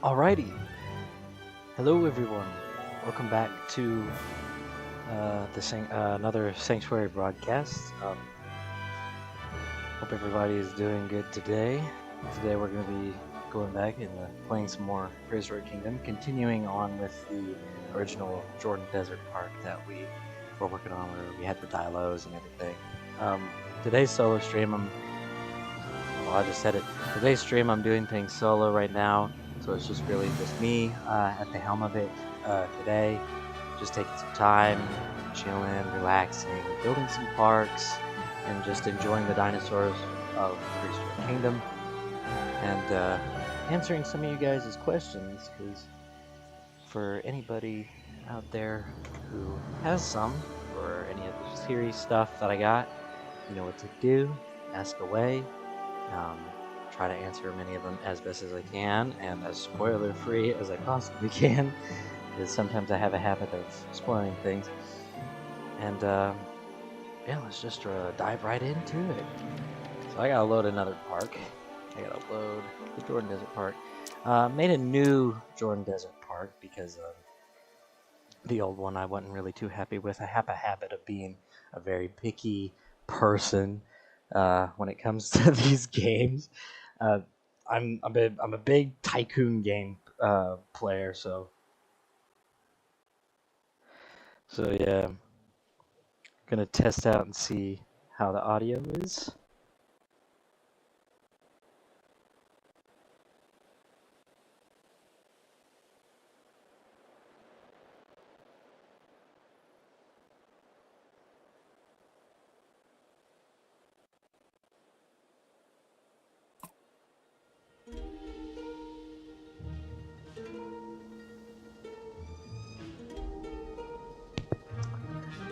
Alrighty, hello everyone. Welcome back to another Sanctuary broadcast. Hope everybody is doing good today. Today we're going to be going back and playing some more Prehistoric Kingdom, continuing on with the original Jordan Desert Park that we were working on, where we had the dilos and everything. Today's solo stream, I just said it. Today's stream, I'm doing things solo right now. So it's just really just me at the helm of it today, just taking some time, chilling, relaxing, building some parks, and just enjoying the dinosaurs of Prehistoric Kingdom, and answering some of you guys' questions, because for anybody out there who has some, or any of the series stuff that I got, you know what to do, ask away. Try to answer many of them as best as I can, and as spoiler-free as I possibly can, because sometimes I have a habit of spoiling things. And yeah, let's just dive right into it. So I gotta load another park. I gotta load the Jordan Desert Park. Made a new Jordan Desert Park because the old one I wasn't really too happy with. I have a habit of being a very picky person when it comes to these games. I'm a big tycoon game player, so yeah, gonna test out and see how the audio is.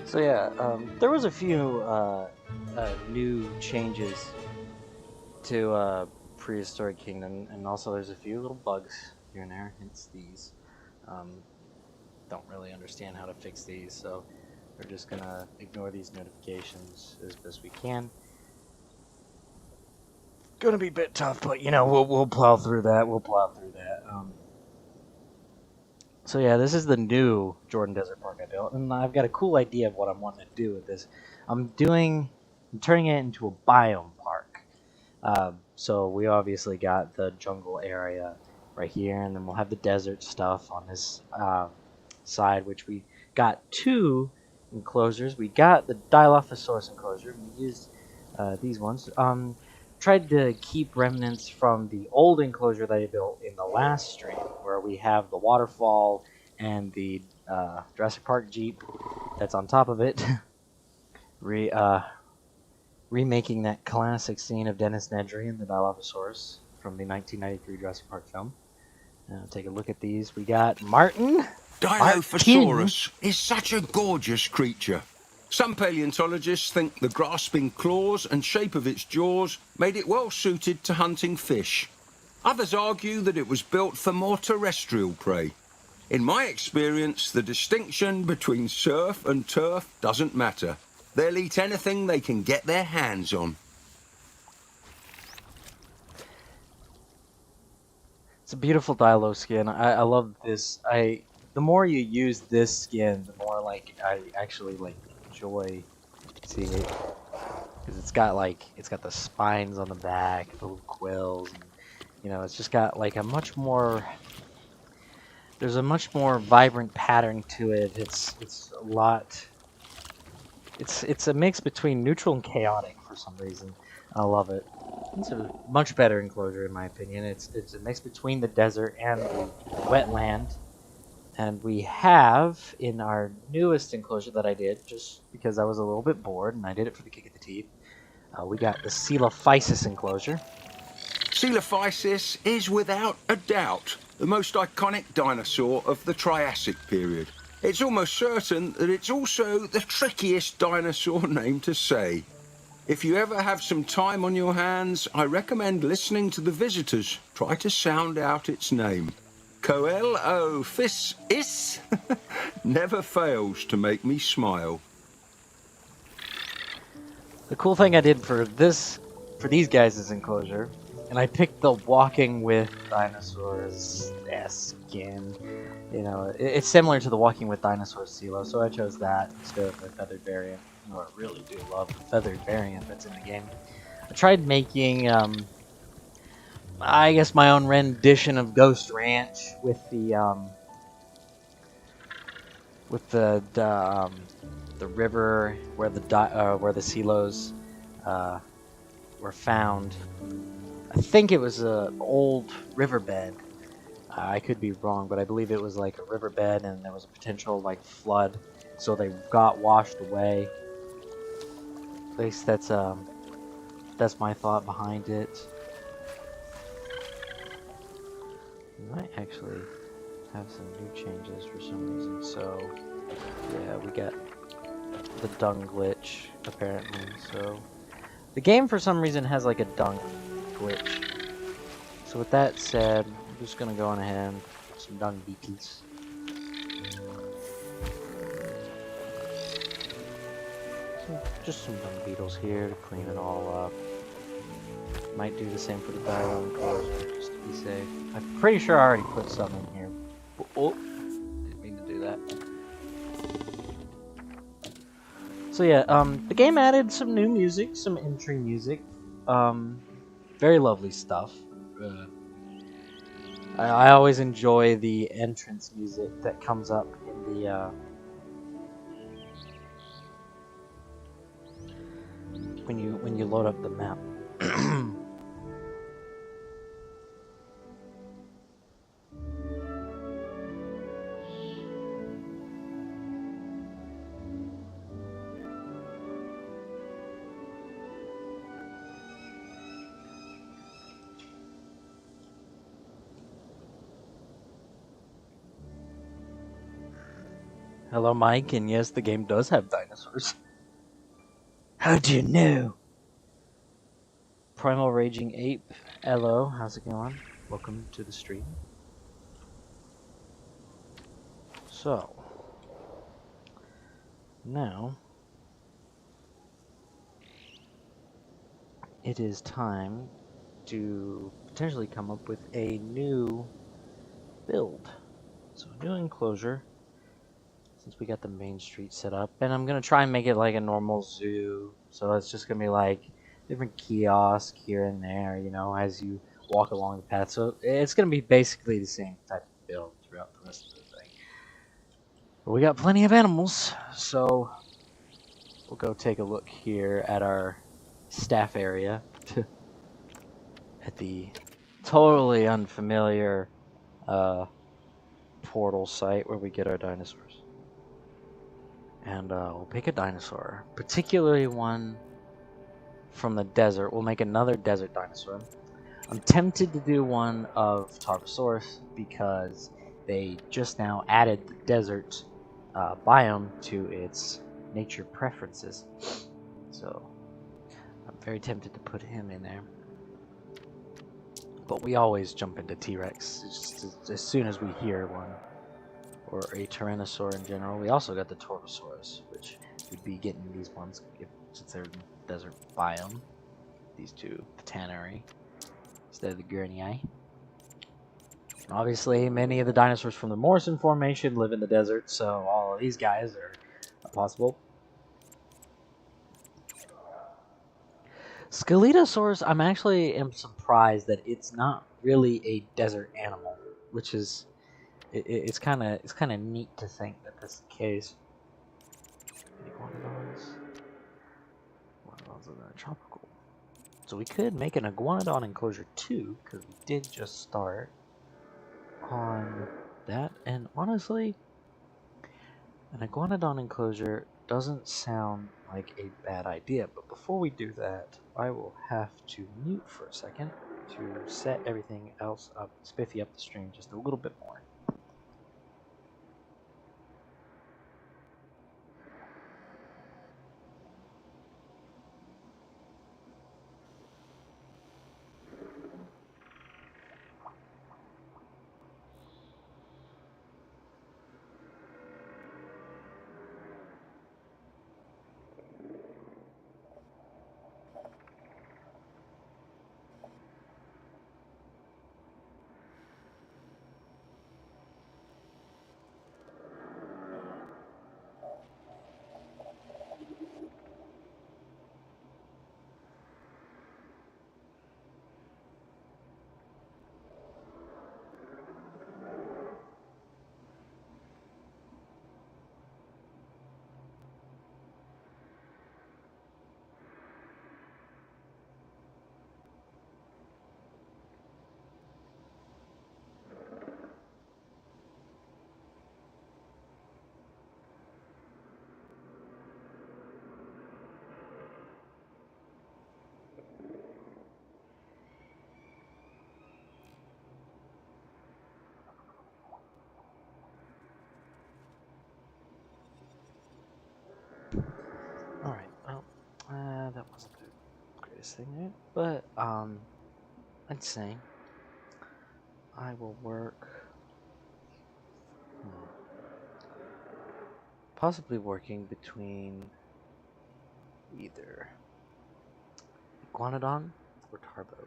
So yeah, there was a few new changes to Prehistoric Kingdom, and also there's a few little bugs here and there. Hence these. Don't really understand how to fix these, so we're just gonna ignore these notifications as best we can. Gonna be a bit tough, but you know we'll plow through that. So yeah, this is the new Jordan Desert Park I built, and I've got a cool idea of what I'm wanting to do with this. I'm turning it into a biome park. So we obviously got the jungle area right here, and then we'll have the desert stuff on this side, which we got two enclosures. We got the Dilophosaurus enclosure, and we used these ones. Tried to keep remnants from the old enclosure that I built in the last stream, where we have the waterfall and the Jurassic Park Jeep that's on top of it. Remaking that classic scene of Dennis Nedry and the Dilophosaurus from the 1993 Jurassic Park film. Take a look at these. We got Martin. Dilophosaurus is such a gorgeous creature. Some paleontologists think the grasping claws and shape of its jaws made it well suited to hunting fish. Others argue that it was built for more terrestrial prey. In my experience, the distinction between surf and turf doesn't matter. They'll eat anything they can get their hands on. It's a beautiful Dilo skin. I love this. The more you use this skin, the more like I actually like enjoy seeing it, because it's got the spines on the back, the little quills, and you know, it's just got like there's a much more vibrant pattern to it. It's a lot. It's a mix between neutral and chaotic for some reason. I love it. It's a much better enclosure in my opinion. It's a mix between the desert and the wetland. And we have, in our newest enclosure that I did, just because I was a little bit bored and I did it for the kick of the teeth, we got the Coelophysis enclosure. Coelophysis is without a doubt the most iconic dinosaur of the Triassic period. It's almost certain that it's also the trickiest dinosaur name to say. If you ever have some time on your hands, I recommend listening to the visitors try to sound out its name. Coelophysis never fails to make me smile. The cool thing I did for these guys' enclosure And I picked the Walking with Dinosaurs skin. You know, it's similar to the Walking with Dinosaurs Silo, so I chose that instead of the feathered variant. You know, I really do love the feathered variant that's in the game. I tried making, I guess, my own rendition of Ghost Ranch with the river where where the silos uh, were found. I think it was a old riverbed. I could be wrong, but I believe it was like a riverbed, and there was a potential like flood, so they got washed away. At least that's my thought behind it. We might actually have some new changes for some reason. So yeah, we got the dung glitch apparently. So the game for some reason has like a dung glitch. So with that said, I'm just gonna go on ahead and put some dung beetles. Just some dung beetles here to clean it all up. Might do the same for the dial enclosure just to be safe. I'm pretty sure I already put some in here. Oh, didn't mean to do that. So yeah, the game added some new music, some entry music. Very lovely stuff. I always enjoy the entrance music that comes up in the when you load up the map. Hello, Mike, and yes, the game does have dinosaurs. How'd you know? Primal Raging Ape. Hello, how's it going? Welcome to the stream. So, now it is time to potentially come up with a new build. So, a new enclosure, since we got the main street set up, and I'm gonna try and make it like a normal zoo. So it's just gonna be like different kiosks here and there, you know, as you walk along the path. So it's gonna be basically the same type of build throughout the rest of the thing. But we got plenty of animals, so we'll go take a look here at our staff area, at the totally unfamiliar portal site where we get our dinosaurs. And we'll pick a dinosaur, particularly one from the desert. We'll make another desert dinosaur. I'm tempted to do one of Tarbosaurus because they just now added the desert biome to its nature preferences. So I'm very tempted to put him in there. But we always jump into T-Rex as soon as we hear one. Or a Tyrannosaur in general. We also got the Tortosaurus, which we'd be getting these ones since they're in the desert biome. These two, the Tannery, instead of the Gurney. Obviously, many of the dinosaurs from the Morrison Formation live in the desert, so all of these guys are possible. Scaletosaurus, I'm actually am surprised that it's not really a desert animal, which is it's kind of neat to think that that's the case. Iguanodons are tropical. So we could make an Iguanodon enclosure too, because we did just start on that. And honestly, an Iguanodon enclosure doesn't sound like a bad idea. But before we do that, I will have to mute for a second to set everything else up, spiffy up the stream just a little bit more. All right. Well, that wasn't the greatest thing, right? But I'd say I will work. Possibly working between either Iguanodon or Tarbo.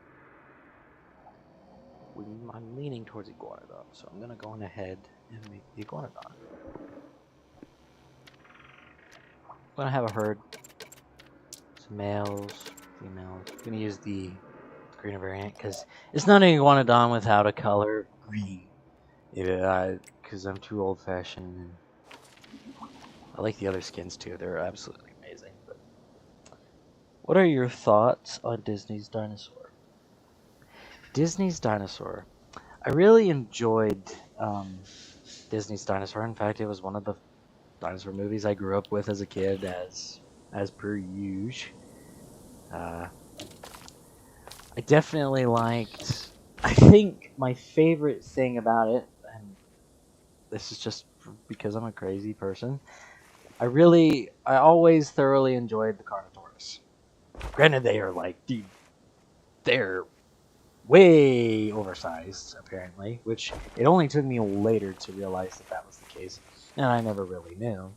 I'm leaning towards Iguanodon, so I'm gonna go on ahead and make the Iguanodon. I'm gonna have a herd, some males, females. I'm gonna use the greener variant because it's not an Iguanodon without a color green. Because I'm too old-fashioned. And I like the other skins too; they're absolutely amazing. But what are your thoughts on Disney's Dinosaur? Disney's Dinosaur. I really enjoyed Disney's Dinosaur. In fact, it was one of the dinosaur movies I grew up with as a kid, as per usual. I definitely liked. I think my favorite thing about it, and this is just because I'm a crazy person, I always thoroughly enjoyed the Carnotaurus. Granted, they are like, dude, they're way oversized, apparently, which it only took me later to realize that that was the case, and I never really knew.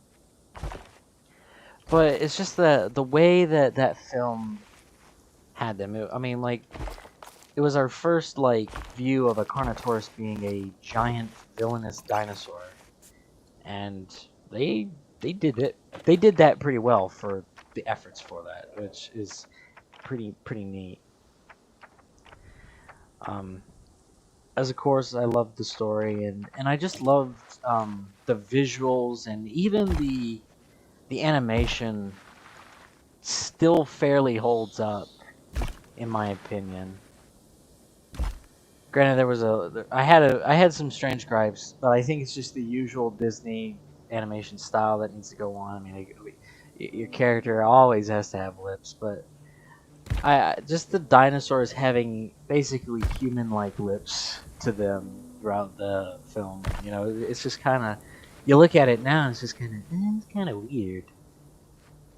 But it's just the way that that film had them. I mean, like, it was our first like view of a Carnotaurus being a giant villainous dinosaur, and they did it. They did that pretty well for the efforts for that, which is pretty neat. Um, as of course, I loved the story, and I just loved the visuals and even the animation. Still fairly holds up, in my opinion. Granted, I had some strange gripes, but I think it's just the usual Disney animation style that needs to go on. I mean, your character always has to have lips, but just the dinosaurs having basically human-like lips to them throughout the film. You know, it's just kind of you look at it now, and it's just kind of weird.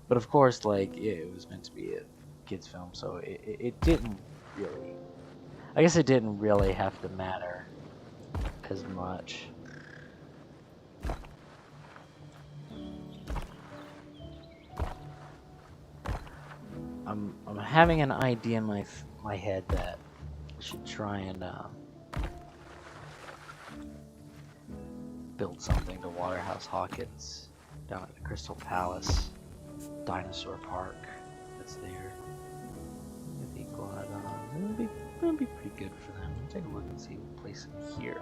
But of course, like it was meant to be a kids' film, so it didn't really. I guess it didn't really have to matter as much. I'm having an idea in my head that I should try and build something to Waterhouse Hawkins down at the Crystal Palace Dinosaur Park that's there. The Iguanodon. It'll be pretty good for them. Take a look and see what place them here.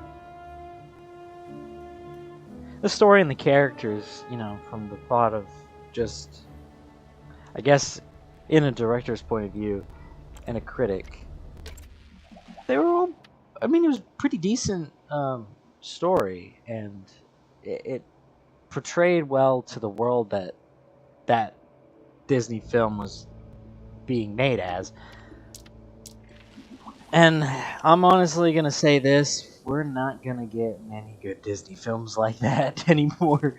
The story and the characters, you know, from the thought of just, I guess, in a director's point of view and a critic, they were all. I mean, it was pretty decent story, and it portrayed well to the world that Disney film was being made as. And I'm honestly gonna say this: we're not gonna get many good Disney films like that anymore.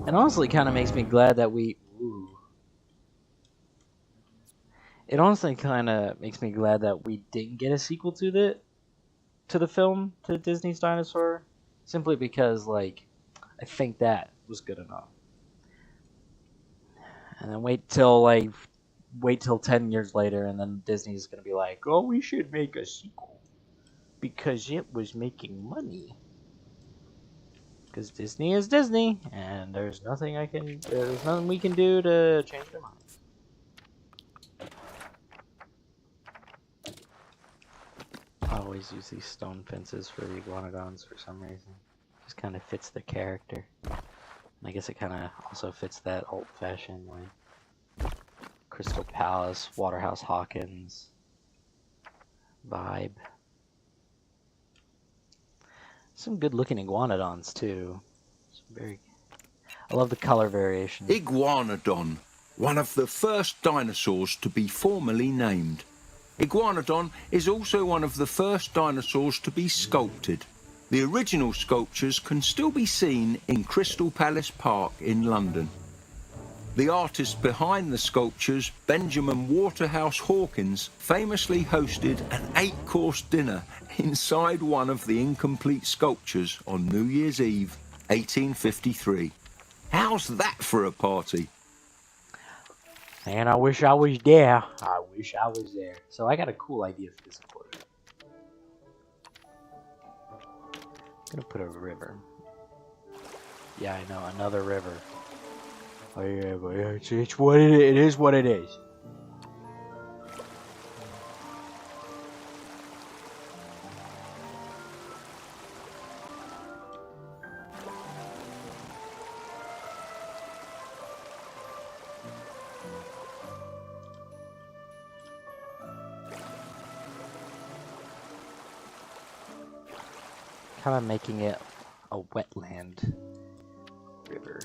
It honestly kind of makes me glad that we. Ooh. It honestly kind of makes me glad that we didn't get a sequel to the film to Disney's Dinosaur, simply because like I think that was good enough. And then wait till 10 years later, and then Disney's gonna be like, oh, we should make a sequel because it was making money. Because Disney is Disney, and there's nothing we can do to change their mind. I always use these stone fences for the iguanodons for some reason. Just kind of fits the character. And I guess it kind of also fits that old-fashioned like Crystal Palace, Waterhouse Hawkins vibe. Some good-looking iguanodons too. I love the color variation. Iguanodon, one of the first dinosaurs to be formally named. Iguanodon is also one of the first dinosaurs to be sculpted. The original sculptures can still be seen in Crystal Palace Park in London. The artist behind the sculptures, Benjamin Waterhouse Hawkins, famously hosted an 8-course dinner inside one of the incomplete sculptures on New Year's Eve, 1853. How's that for a party? And I wish I was there. I wish I was there. So I got a cool idea for this enclosure. I'm gonna put a river. Yeah, I know, another river. Oh yeah, but it's what it is. It is what it is. Kind of making it a wetland river.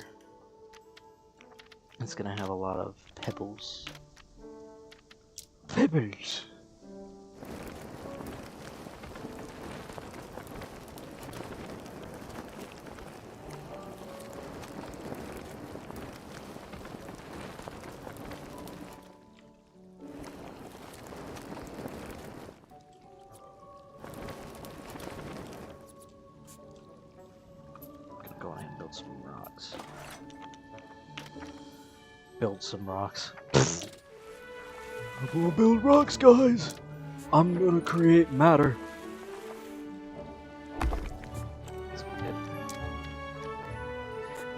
It's gonna have a lot of pebbles. Pebbles! Go ahead and build some rocks. Build some rocks. I'm gonna build rocks, guys! I'm gonna create matter. That's good.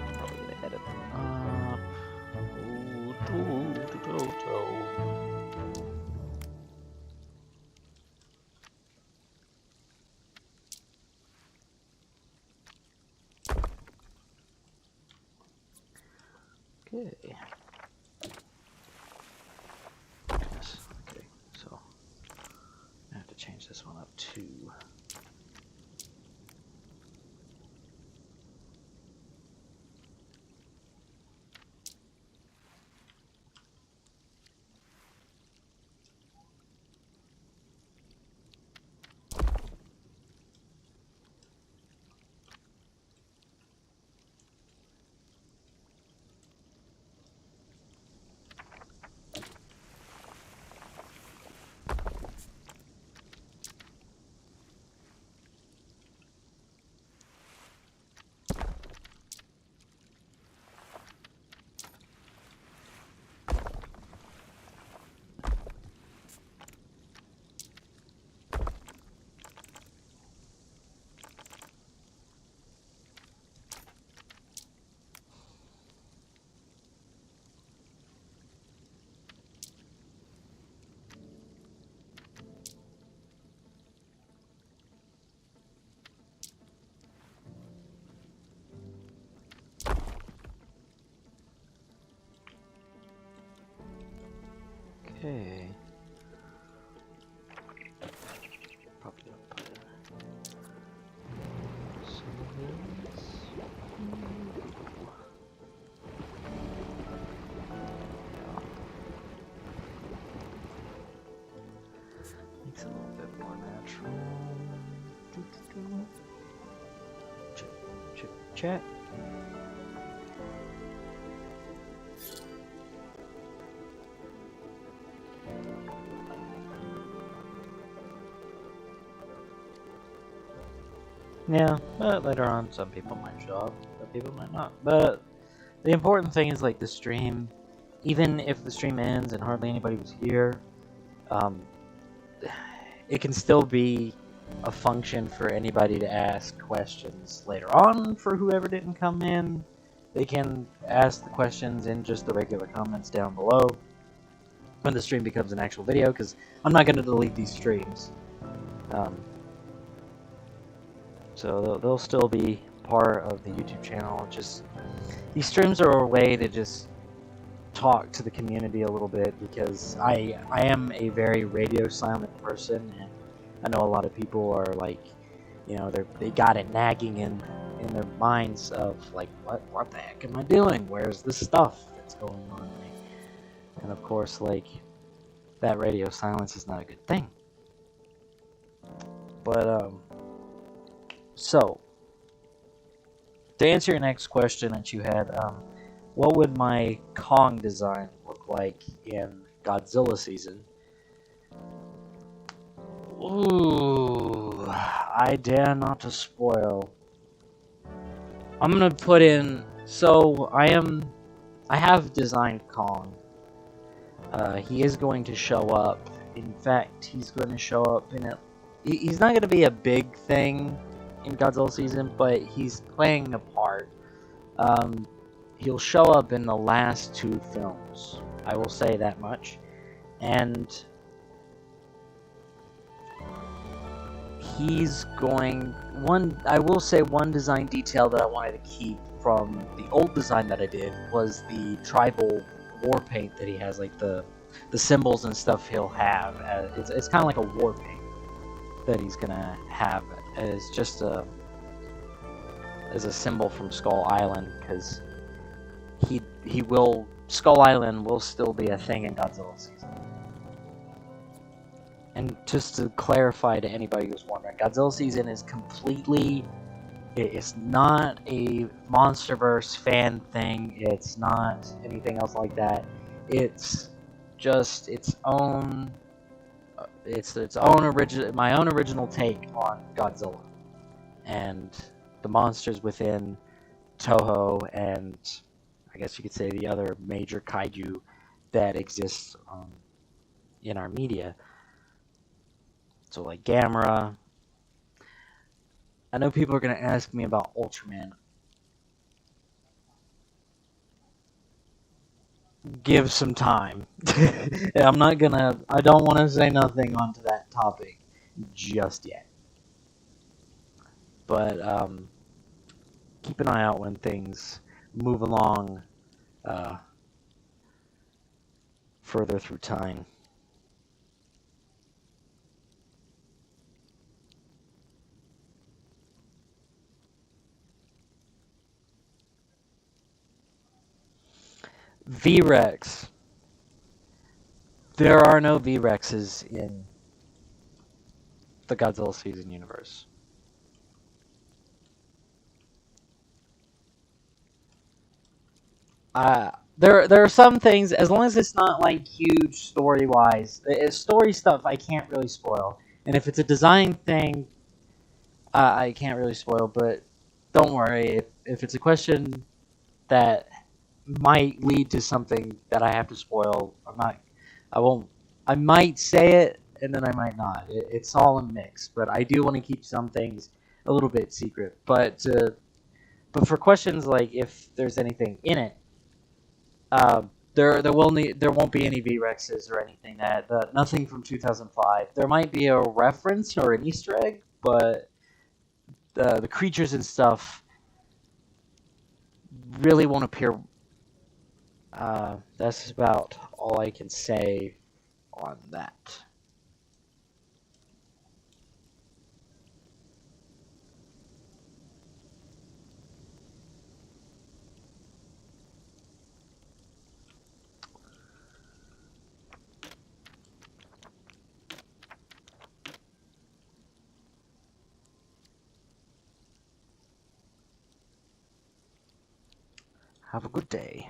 I'm probably gonna edit them up. Okay. Yes, okay, so I have to change this one up too. Okay. Probably gonna put some of these. Makes it a little bit more natural. Chip, chip, chat. Yeah, but later on, some people might show up, some people might not. But the important thing is, like, the stream, even if the stream ends and hardly anybody was here, it can still be a function for anybody to ask questions later on. For whoever didn't come in, they can ask the questions in just the regular comments down below when the stream becomes an actual video, because I'm not going to delete these streams. So they'll still be part of the YouTube channel. Just these streams are a way to just talk to the community a little bit, because I am a very radio silent person, and I know a lot of people are like, you know, they got it nagging in their minds of like, what the heck am I doing? Where's this stuff that's going on? And of course, like, that radio silence is not a good thing. But So, to answer your next question that you had, what would my Kong design look like in Godzilla season? Ooh, I dare not to spoil. I'm gonna put in. So I have designed Kong. He is going to show up. In fact, he's going to show up in it. He's not going to be a big thing in Godzilla season, but he's playing a part. Um, he'll show up in the last 2 films. I will say that much. And he's going I will say one design detail that I wanted to keep from the old design that I did was the tribal war paint that he has, like the symbols and stuff he'll have. It's kind of like a war paint that he's gonna have as just a symbol from Skull Island, because he will Skull Island will still be a thing in Godzilla season. And just to clarify to anybody who's wondering, Godzilla season is completely... It's not a MonsterVerse fan thing. It's not anything else like that. It's just its own... my own original take on Godzilla. And the monsters within Toho, and I guess you could say the other major kaiju that exists in our media. So like Gamera. I know people are going to ask me about Ultraman. Give some time. I don't want to say nothing onto that topic just yet. But keep an eye out when things move along further through time. V-Rex. There are no V-Rexes in the Godzilla season universe. There are some things, as long as it's not like huge story-wise. Story stuff I can't really spoil. And if it's a design thing, I can't really spoil, but don't worry. If it's a question that might lead to something that I have to spoil, I won't. I might say it, and then I might not. It's all a mix, but I do want to keep some things a little bit secret. But for questions like if there's anything in it, there won't be any V-Rexes or anything nothing from 2005. There might be a reference or an Easter egg, but the creatures and stuff really won't appear. That's about all I can say on that. Have a good day.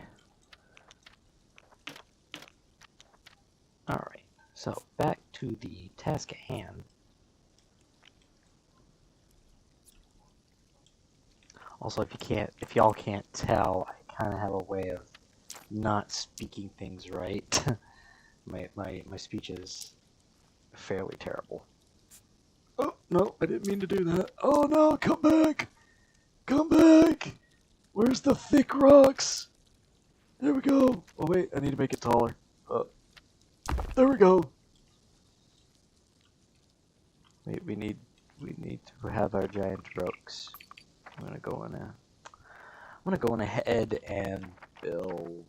Alright, so back to the task at hand. Also, if y'all can't tell, I kind of have a way of not speaking things right. my speech is fairly terrible. Oh, no, I didn't mean to do that. Oh no, come back! Come back! Where's the thick rocks? There we go. Oh wait, I need to make it taller. There we go. Wait, we need to have our giant rocks. I'm gonna go ahead and build.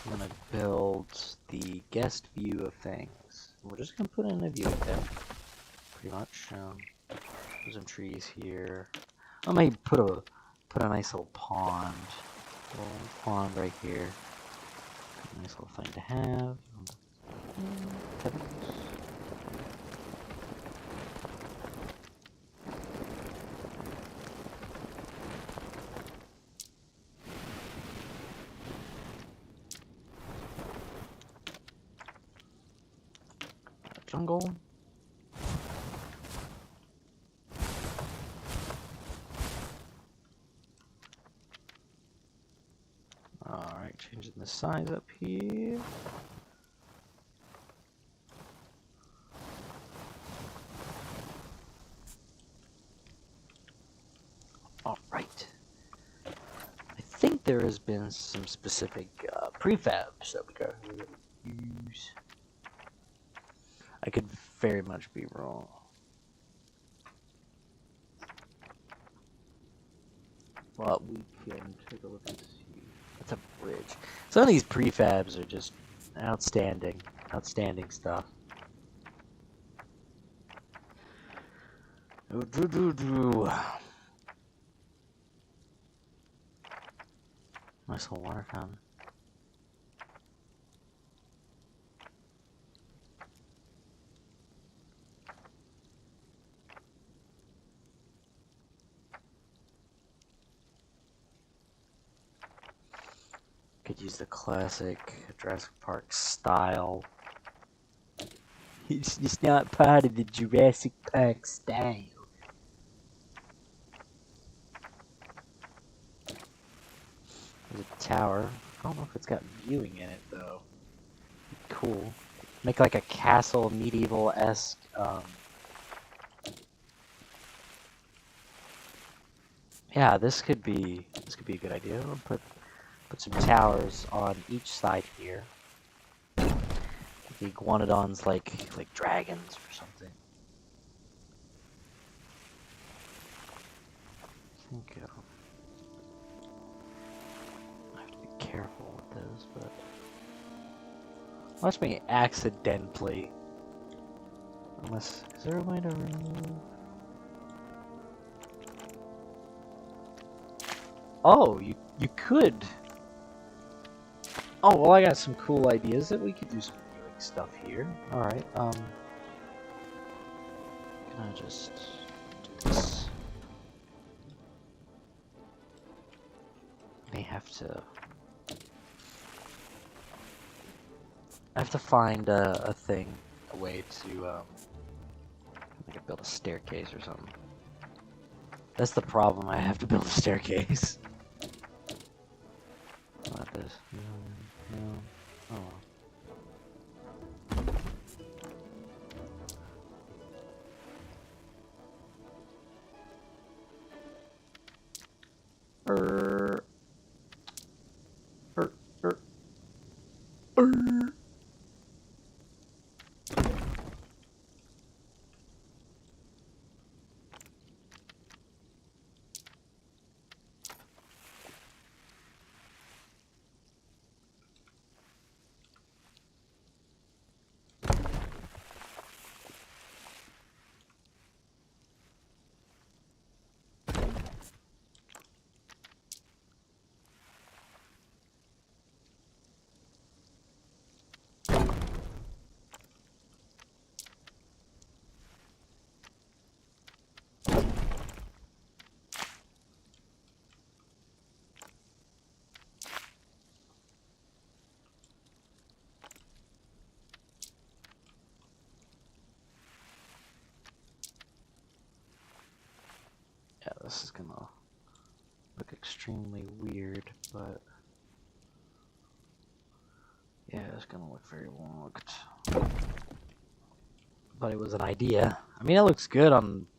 I'm gonna build the guest view of things. We're just gonna put in a view of them, pretty much. Put some trees here. I might put a nice little pond Little pond right here. Nice little thing to have. Pebbles. Jungle. Alright, changing the size up here. Alright. I think there has been some specific prefabs that we gotta use. I could very much be wrong. But we can take a look and see. That's a bridge. Some of these prefabs are just outstanding. Outstanding stuff. Nice little water fountain. Could use the classic Jurassic Park style. It's not part of the Jurassic Park style. There's a tower. I don't know if it's got viewing in it though. Cool. Make like a castle, medieval-esque. Yeah, this could be a good idea. We'll put some towers on each side here. The iguanodons like dragons or something. I think I have to be careful with those, but watch me accidentally. Unless, is there a way to remove? Oh, you could. Oh well, I got some cool ideas that we could do some viewing stuff here. All right. Can I just do this? May have to. I have to find a thing, a way to I could build a staircase or something. That's the problem. I have to build a staircase. Not this. No. Oh. Er. Yeah, this is gonna look extremely weird, but yeah, it's gonna look very locked. But it was an idea. I mean, it looks good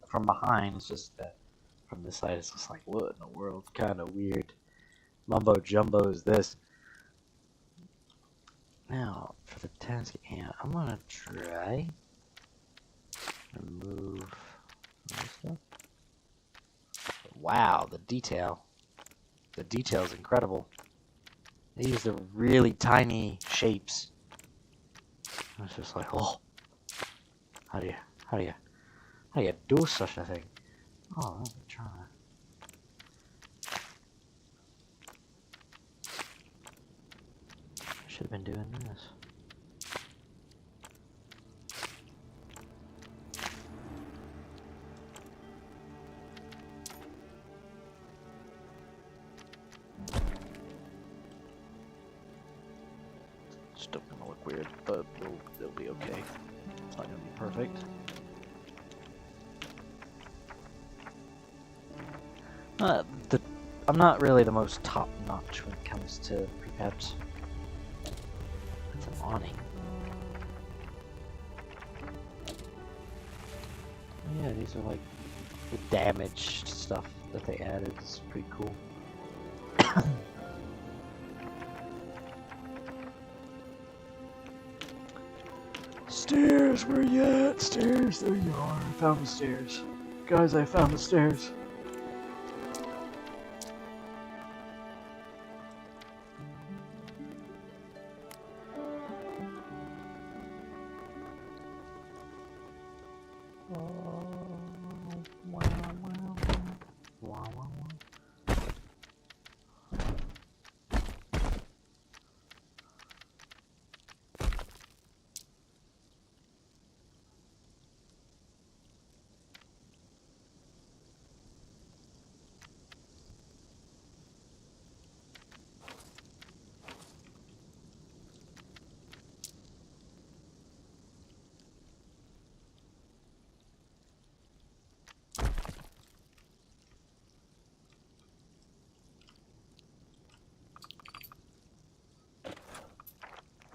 from behind. It's just that from this side, it's just like, what in the world? Kind of weird. Mumbo jumbo is this. Now, for the task at hand, I'm gonna try remove this stuff. Wow, the detail. The detail is incredible. They use the really tiny shapes. It's just like, oh, how do you do such a thing? Oh, let me try. should have been doing this. Still gonna look weird, but it'll be okay. It's not gonna be perfect. I'm not really the most top-notch when it comes to prepeps. That's an awning. Yeah, these are like the damaged stuff that they added. It's pretty cool. Stairs, where you at? Stairs, there you are. I found the stairs. Guys, I found the stairs.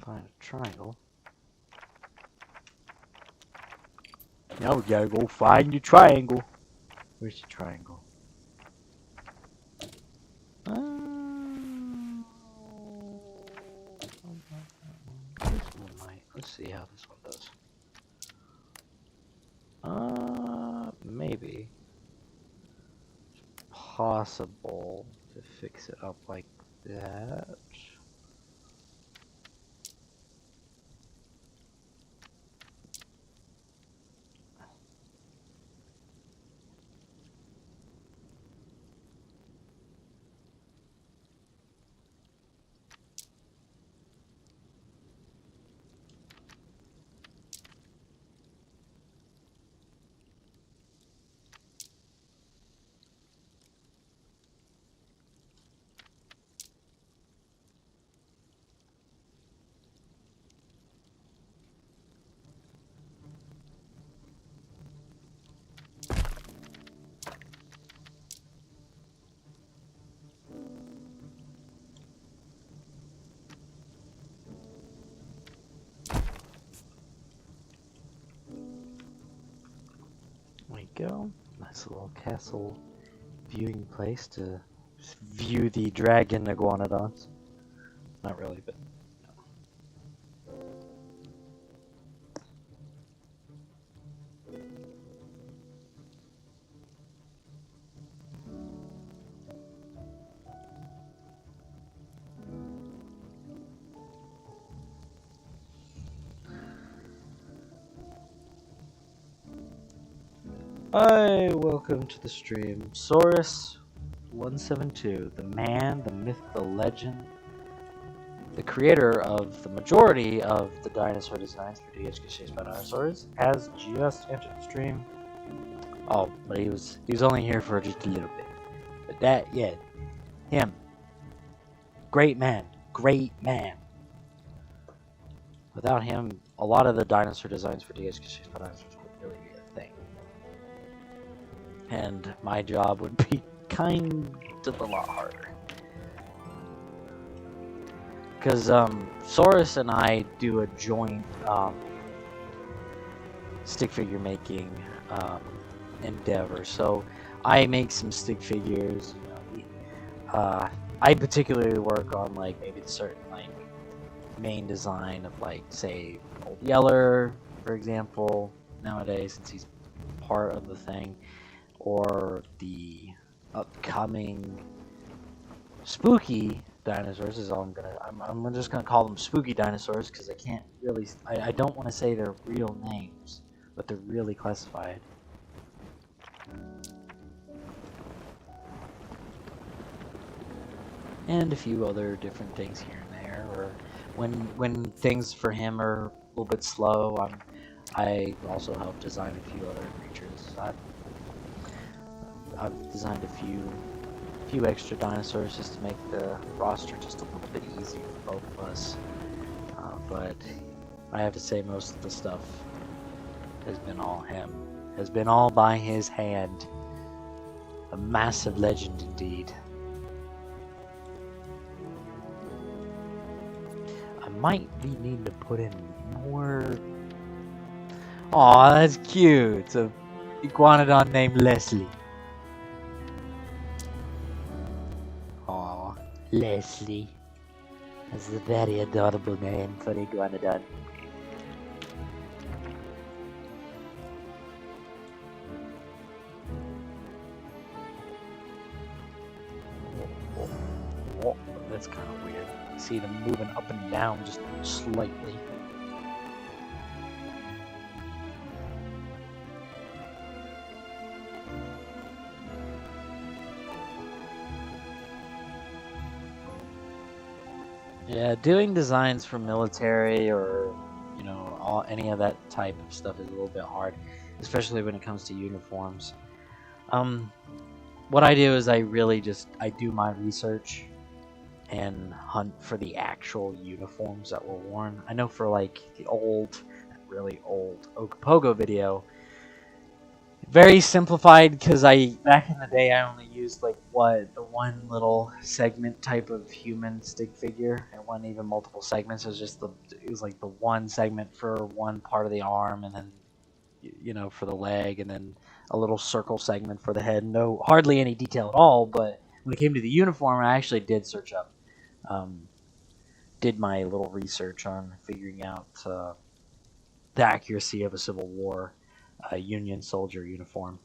Find a triangle. Now we gotta go find the triangle. Where's the triangle? This one might. Let's see how this one does. Maybe. It's possible to fix it up like that. There we go. Nice little castle viewing place to view the dragon iguanodons. Not really, but hi, welcome to the stream. Saurus172, the man, the myth, the legend, the creator of the majority of the dinosaur designs for DHK Chased by Dinosaurs, has just entered the stream. Oh, but he was only here for just a little bit. But that, yeah, him. Great man. Great man. Without him, a lot of the dinosaur designs for DHK Chased by Dinosaurs would really be a thing. And my job would be kind of a lot harder. Because Saurus and I do a joint stick figure making endeavor. So I make some stick figures. You know, I particularly work on like maybe the certain like main design of like say Old Yeller, for example, nowadays since he's part of the thing, or the upcoming spooky dinosaurs is all I'm just gonna call them spooky dinosaurs because I can't really I don't want to say their real names, but they're really classified. And a few other different things here and there, or when things for him are a little bit slow, I also help design a few other creatures. I've designed a few extra dinosaurs just to make the roster just a little bit easier for both of us. But I have to say most of the stuff has been all him. Has been all by his hand. A massive legend indeed. I might be needing to put in more. Aw, that's cute. It's a iguanodon named Leslie. Aw, Leslie. That's a very adorable name for iguanodon. Oh, that's kind of weird. See them moving up and down just slightly. Yeah, doing designs for military or any of that type of stuff is a little bit hard, especially when it comes to uniforms. What I do is I do my research and hunt for the actual uniforms that were worn. I know for like the really old Ogopogo video, very simplified because back in the day I only used like the one little segment type of human stick figure. It wasn't even multiple segments. It was like the one segment for one part of the arm, and then for the leg, and then a little circle segment for the head. No, hardly any detail at all. But when it came to the uniform, I actually did search up, did my little research on figuring out the accuracy of a Civil War Union soldier uniform.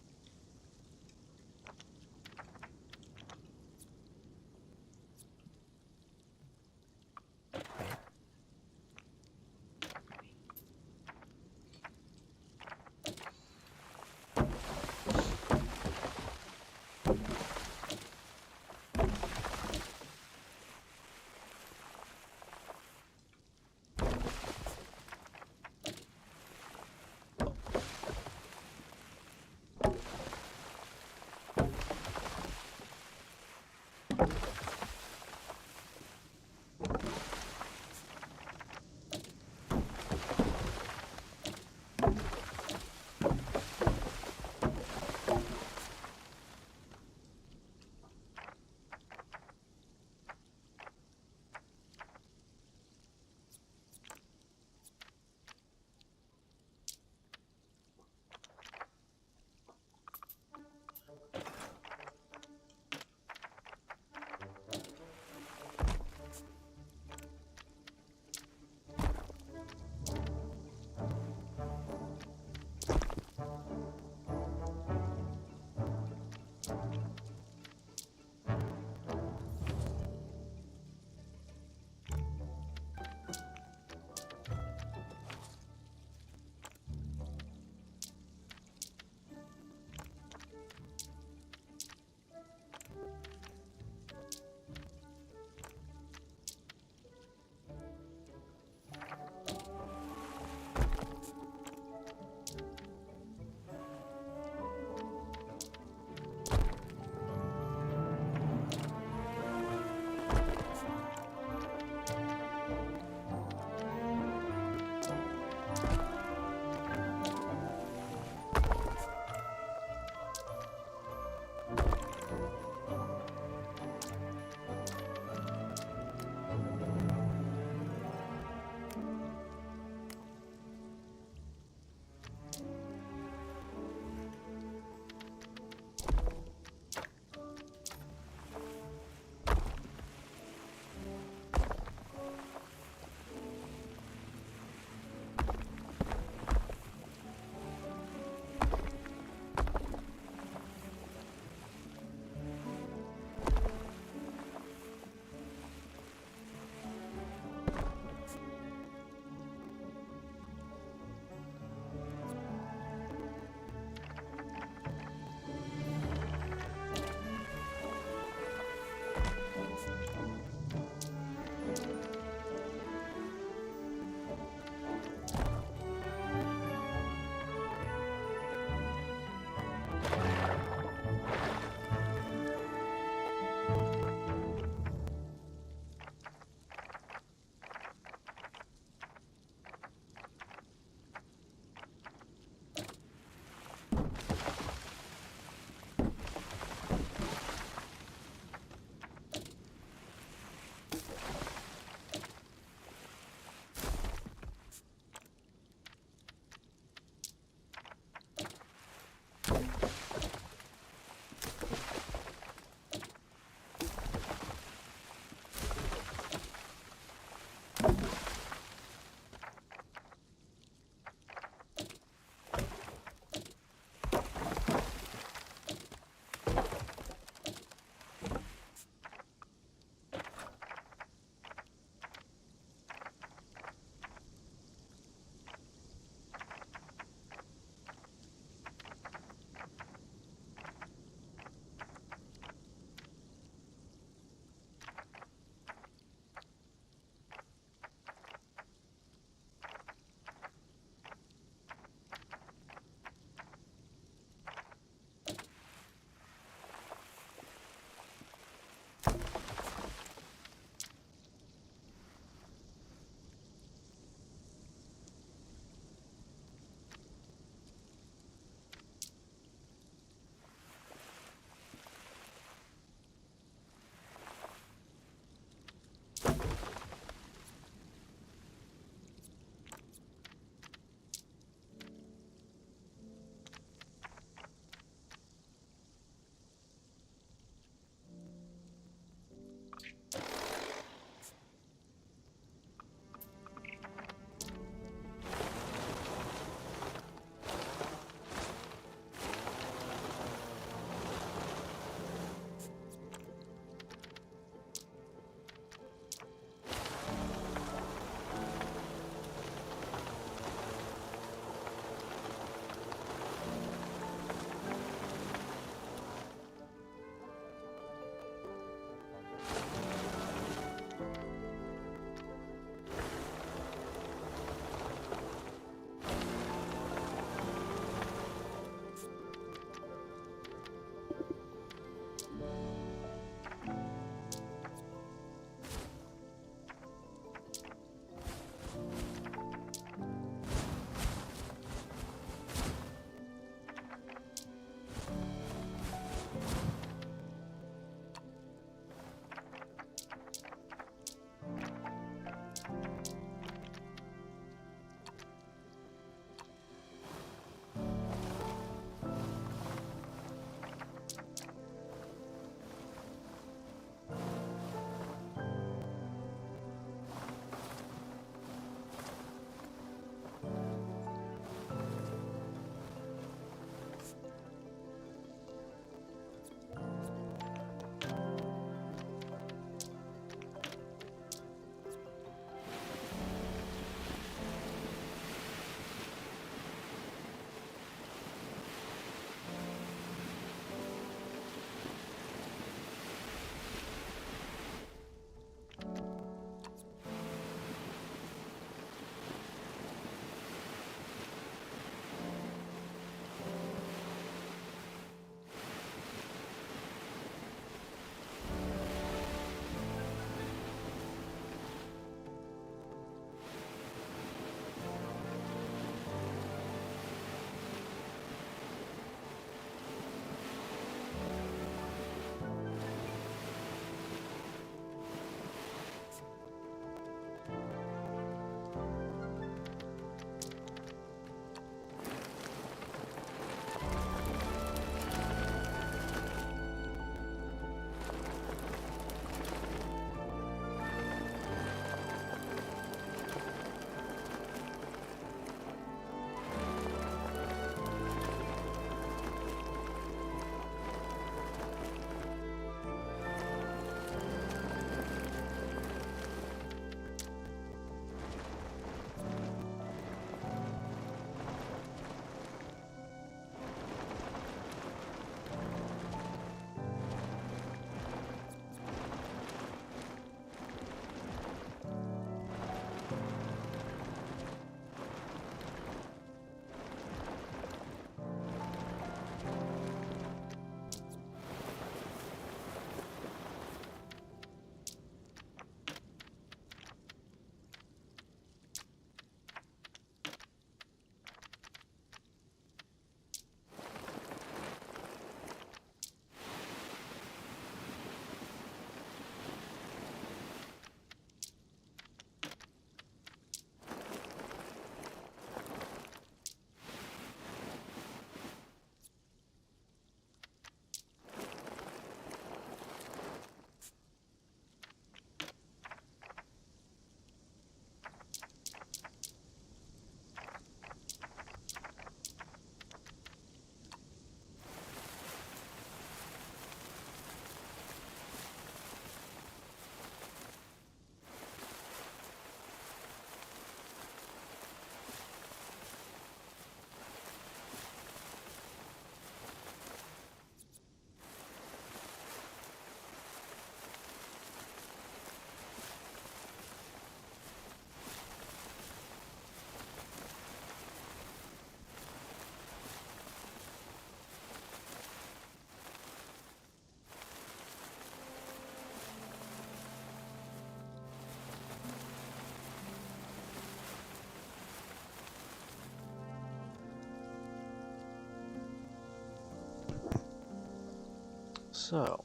So,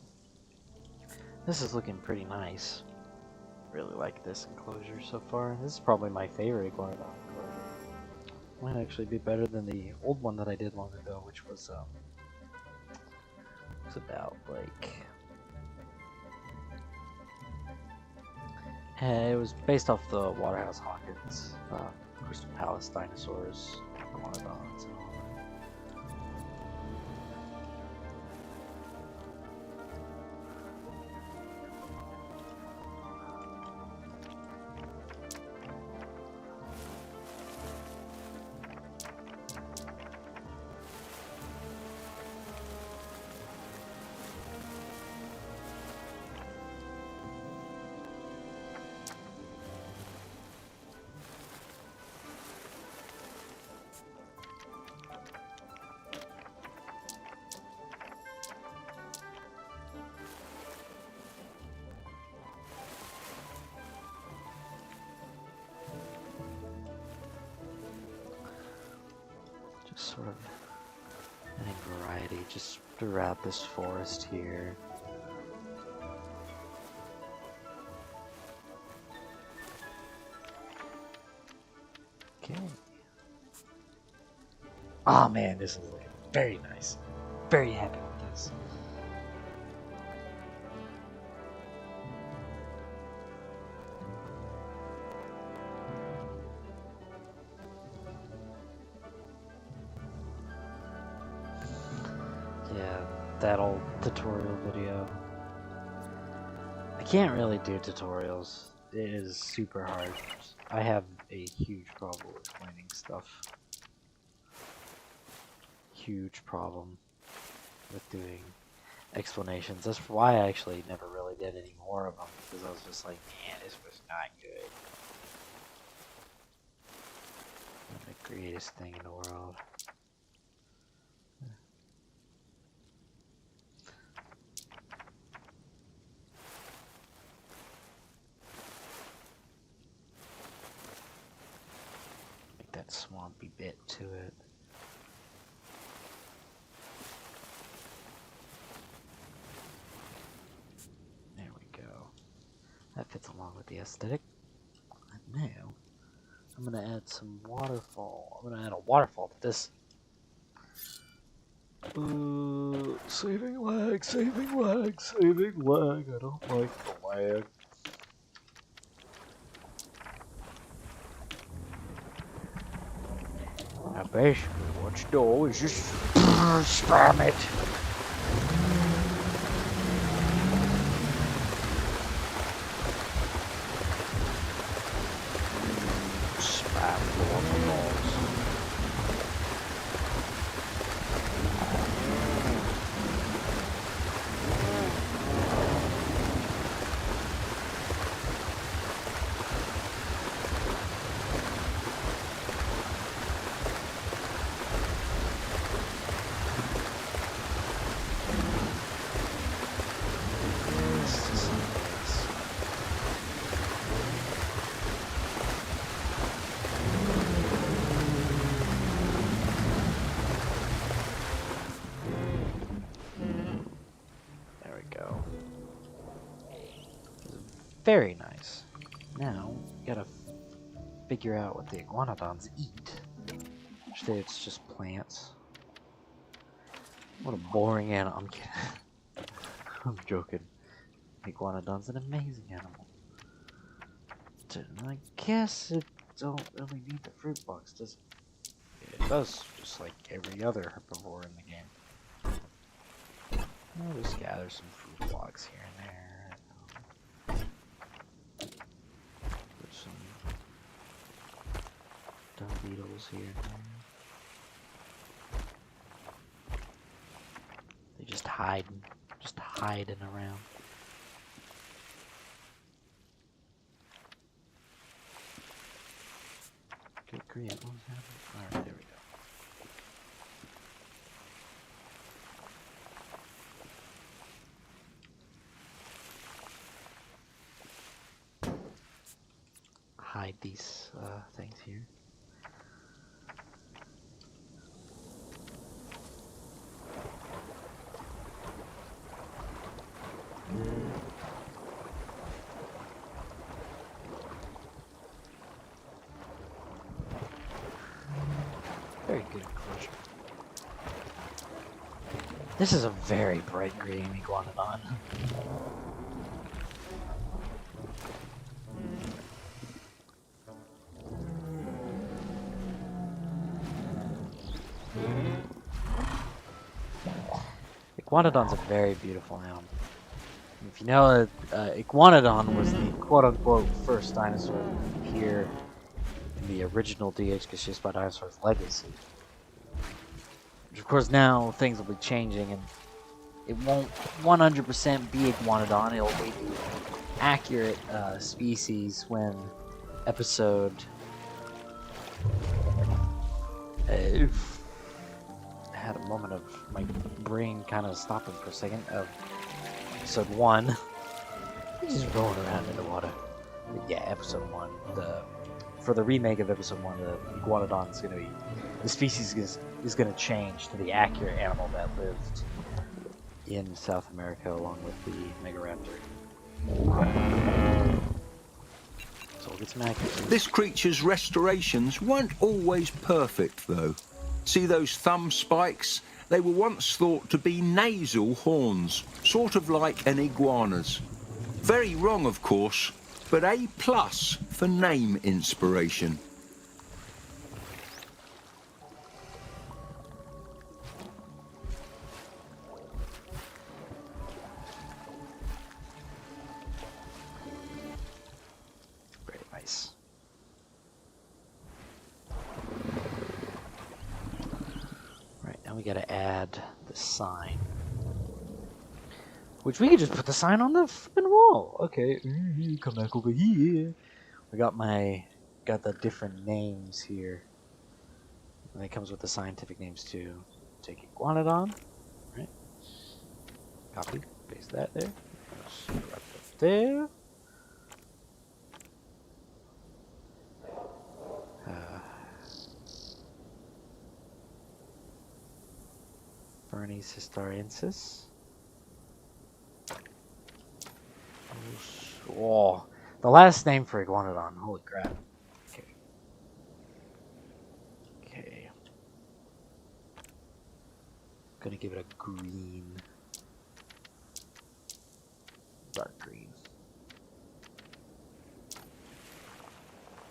this is looking pretty nice. Really like this enclosure so far. This is probably my favorite iguanodon enclosure. Might actually be better than the old one that I did long ago, which was about like it was based off the Waterhouse Hawkins, Crystal Palace dinosaurs, iguanodons, and all that. Just sort of adding variety just throughout this forest here. Okay. Oh man, this is looking very nice. Very happy with this. Yeah, that old tutorial video. I can't really do tutorials. It is super hard. I have a huge problem with explaining stuff. Huge problem with doing explanations. That's why I actually never really did any more of them, because I was just like, man, this was not good. The greatest thing in the world. Make that swampy bit to it. There we go. That fits along with the aesthetic. And now, I'm gonna add some waterfall. I'm gonna add a waterfall to this. Saving lag, saving lag, saving lag. I don't like the lag. Now basically what you do is just spam it. Spam waterfalls. Very nice. Now, we gotta figure out what the iguanodons eat. Usually it's just plants. What a boring animal. I'm kidding. I'm joking. Iguanodon's an amazing animal. I guess it don't really need the fruit box, does it? It does, just like every other herbivore in the game. I'll just gather some fruit blocks here and there. Put some dung beetles here and there. They just hiding around. Good grief, what was happening? Alright, there we go. Hide these things here. Very good enclosure. This is a very bright green iguanodon. Iguanodon's a very beautiful animal. If you know, Iguanodon was the quote-unquote first dinosaur to appear in the original DH's Chased by Dinosaurs Legacy. Which of course now things will be changing and it won't 100% be Iguanodon, it'll be the accurate species when episode... I had a moment of my brain kind of stopping for a second of episode 1. Just rolling around in the water. But yeah, episode 1. For the remake of episode 1, the Iguanodon is going to be... The species is going to change to the accurate animal that lived in South America along with the Megaraptor. So we'll get some accuracy. This creature's restorations weren't always perfect, though. See those thumb spikes? They were once thought to be nasal horns, sort of like an iguana's. Very wrong, of course, but A+ for name inspiration. Very nice. Right, now we gotta add the sign. Which we could just put the sign on the flipping wall. Okay, come back over here. We got the different names here. And it comes with the scientific names too. Take Iguanodon, right? Copy, paste that there. Right up there. Bernice Historiensis. Oh, the last name for Iguanodon. Holy crap. Okay. Okay. Gonna give it a green. Dark green.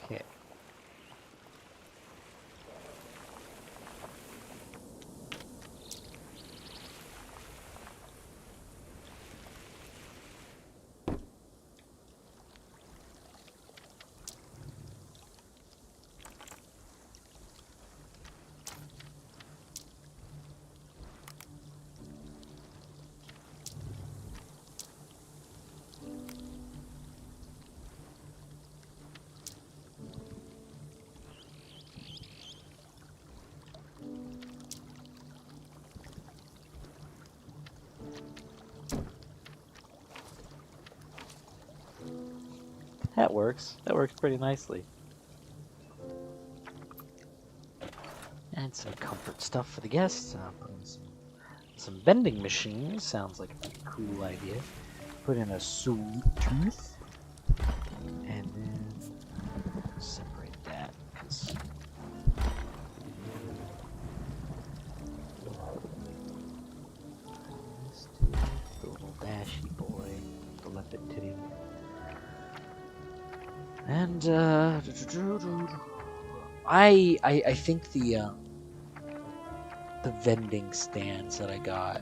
Okay. That works. That works pretty nicely. And some comfort stuff for the guests. Put in some vending machines. Sounds like a pretty cool idea. Put in a sweet tooth. And then separate that. Cause the little dashy boy. The leopard titty. And I think the vending stands that I got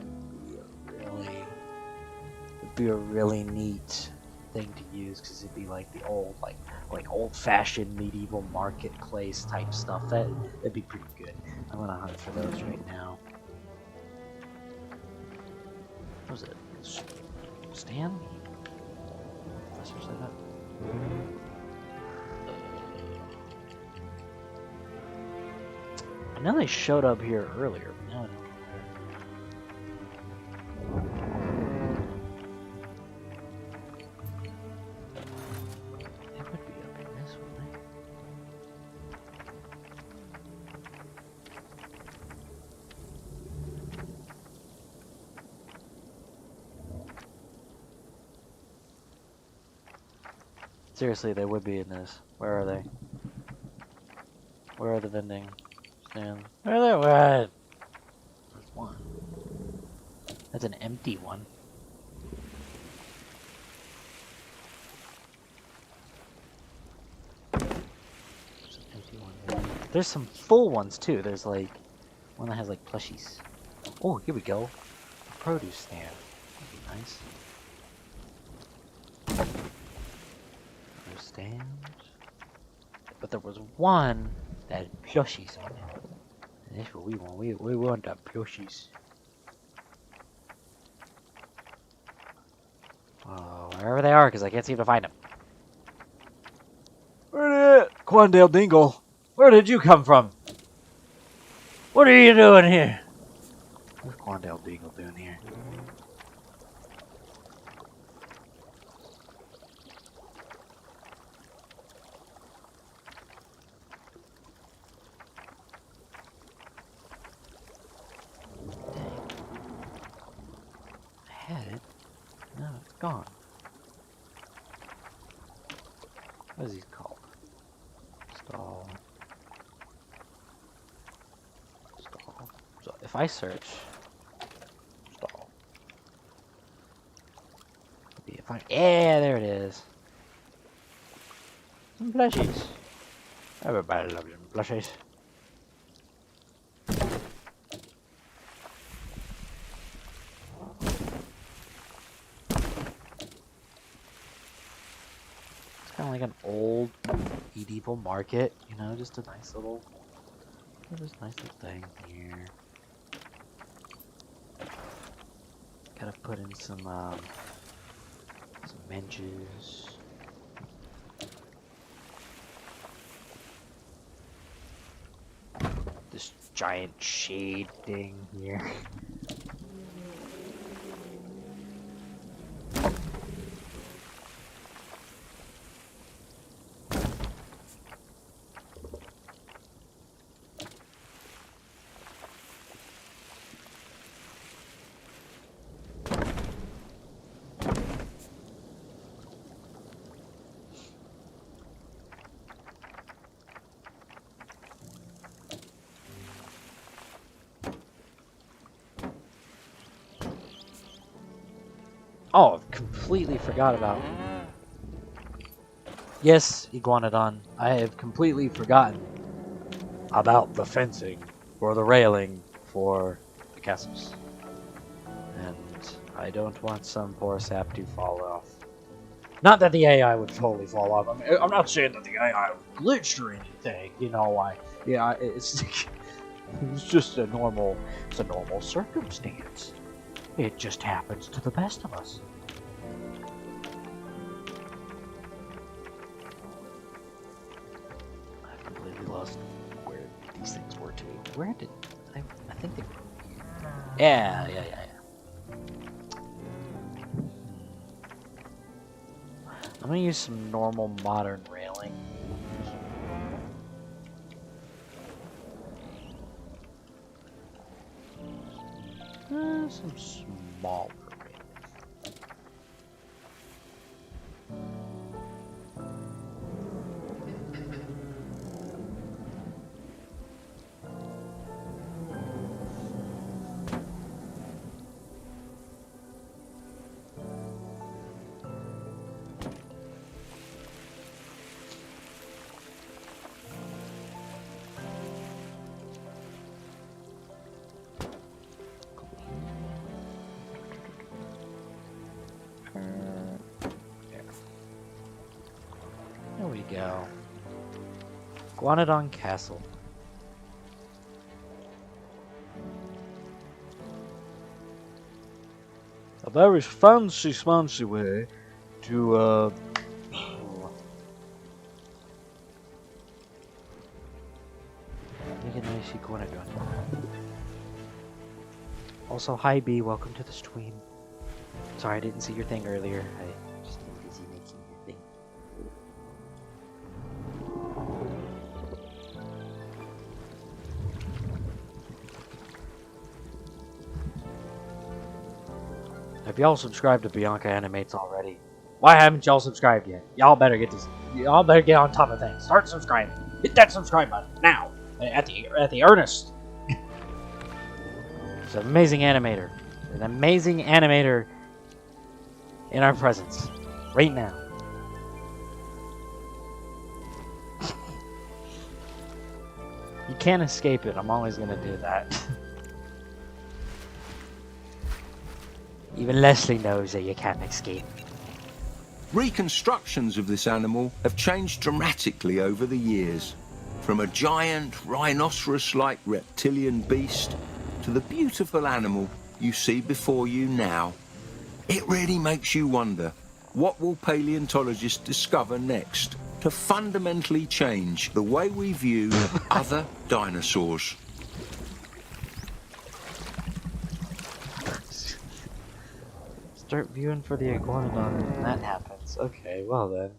would be a really neat thing to use because it'd be like the old like old-fashioned medieval marketplace type stuff. That'd be pretty good. I'm gonna hunt for those right now. What was it? Stand? Professor said that. I know they showed up here earlier, but now I don't know where. They would be up in this, wouldn't they? Seriously, they would be in this. Where are they? Where are the vending And where? There's one. That's an empty one. There's an empty one there. There's some full ones too. There's like one that has like plushies. Oh, here we go. A produce stand. That'd be nice. Produce stand. But there was one that had plushies on it. And that's what we want. We want the plushies. Oh, wherever they are, because I can't seem to find them. Where did Quandale Dingle? Where did you come from? What are you doing here? What's Quandale Dingle doing here? I had it. No, it's gone. What is he called? Stall. Stall. So if I search stall. Maybe if I there it is. Some plushies. Everybody loves them plushies. Kind of like an old medieval market, you know, just a nice little thing here. Gotta put in some benches. This giant shade thing here. Oh, I've completely forgot about. Yes, Iguanodon, I have completely forgotten about the fencing or the railing for the castles. And I don't want some poor sap to fall off. Not that the AI would totally fall off. I mean, I'm not saying that the AI glitched or anything. You know, it's it's just a normal circumstance. It just happens to the best of us. I've completely lost where these things were to me. Where did I think they were? Yeah. I'm gonna use some normal modern railing. Some smaller railings. There we go. Iguanodon Castle. A very fancy smancy way to make a nice Iguanodon. Also, hi B, welcome to the stream. Sorry I didn't see your thing earlier. I just been busy making your thing. If y'all subscribed to Bianca Animates already, why haven't y'all subscribed yet? Y'all better get this. Y'all better get on top of things. Start subscribing. Hit that subscribe button now. At the earnest. It's an amazing animator. An amazing animator in our presence. Right now. You can't escape it. I'm always going to do that. Even Leslie knows that you can't escape. Reconstructions of this animal have changed dramatically over the years. From a giant rhinoceros-like reptilian beast to the beautiful animal you see before you now. It really makes you wonder, what will paleontologists discover next to fundamentally change the way we view other dinosaurs? Start viewing for the iguanodon and that happens. Okay, well then.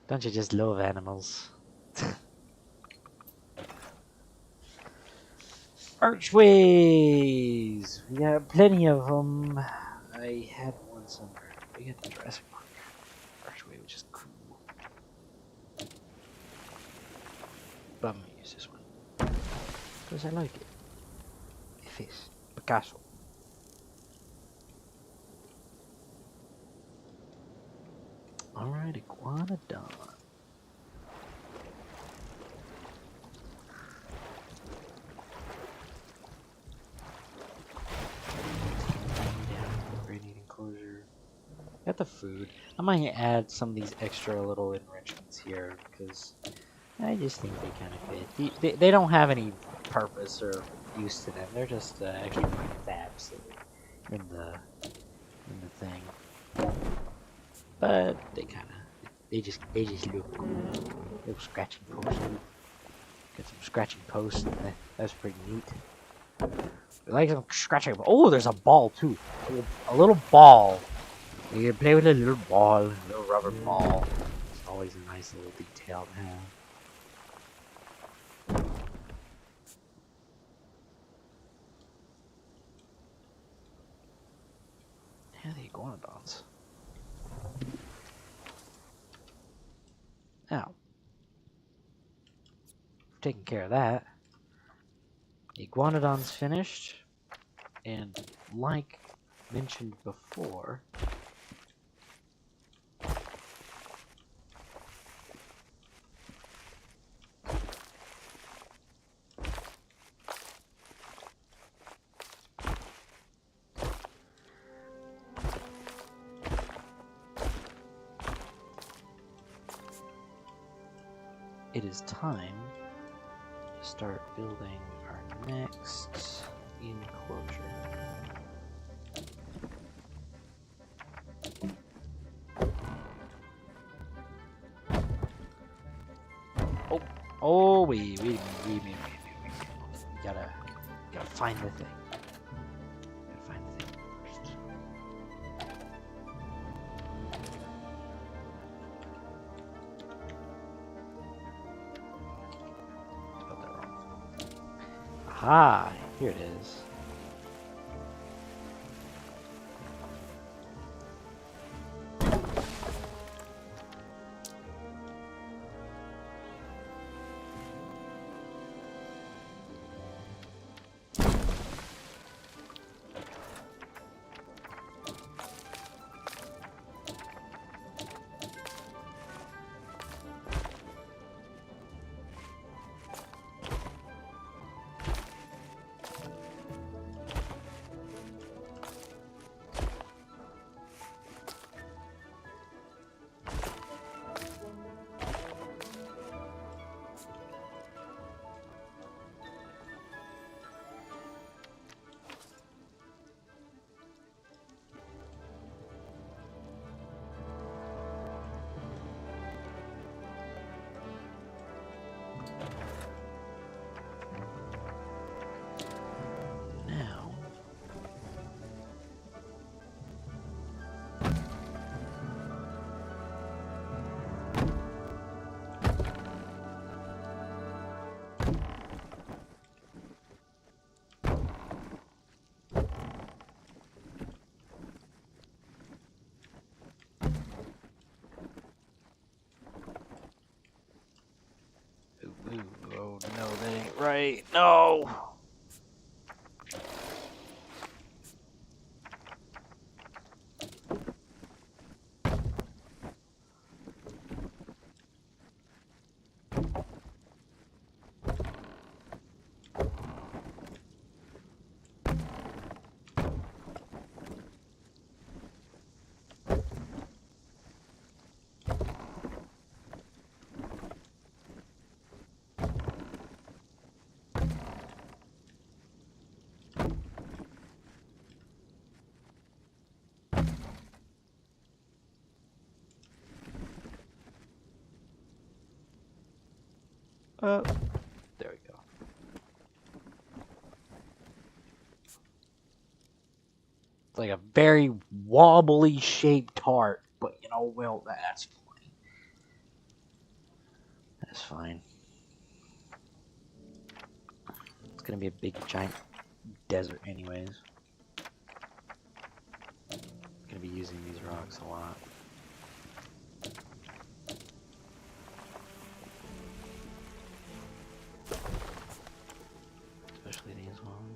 Don't you just love animals? Archways! We got plenty of them. I had one somewhere. We got the Jurassic Park archway, which is cool. But I'm gonna use this one. Because I like it. It fits. Picasso. Alright, iguanodon. Enclosure. Got the food. I might add some of these extra little enrichments here because I just think they kind of fit. They don't have any purpose or use to them. They're just extra fabs in the thing. But they just look cool. Little scratching post. Get some scratching posts. That's pretty neat. I like some scratching. Oh, there's a ball too. A little ball. You can play with a little ball, a little rubber ball. It's always a nice little detail to have. Yeah, the iguanodons. Now, taking care of that. The iguanodon's finished, and like mentioned before, it is time to start building our next enclosure. Oh, wait. We gotta find the thing. Gotta find the thing first. Spelled that wrong. Aha! Here it is. Alright, no! There we go. It's like a very wobbly shaped heart, but you know, well, that's fine. That's fine. It's gonna be a big giant desert anyways. Gonna be using these rocks a lot. Especially these ones.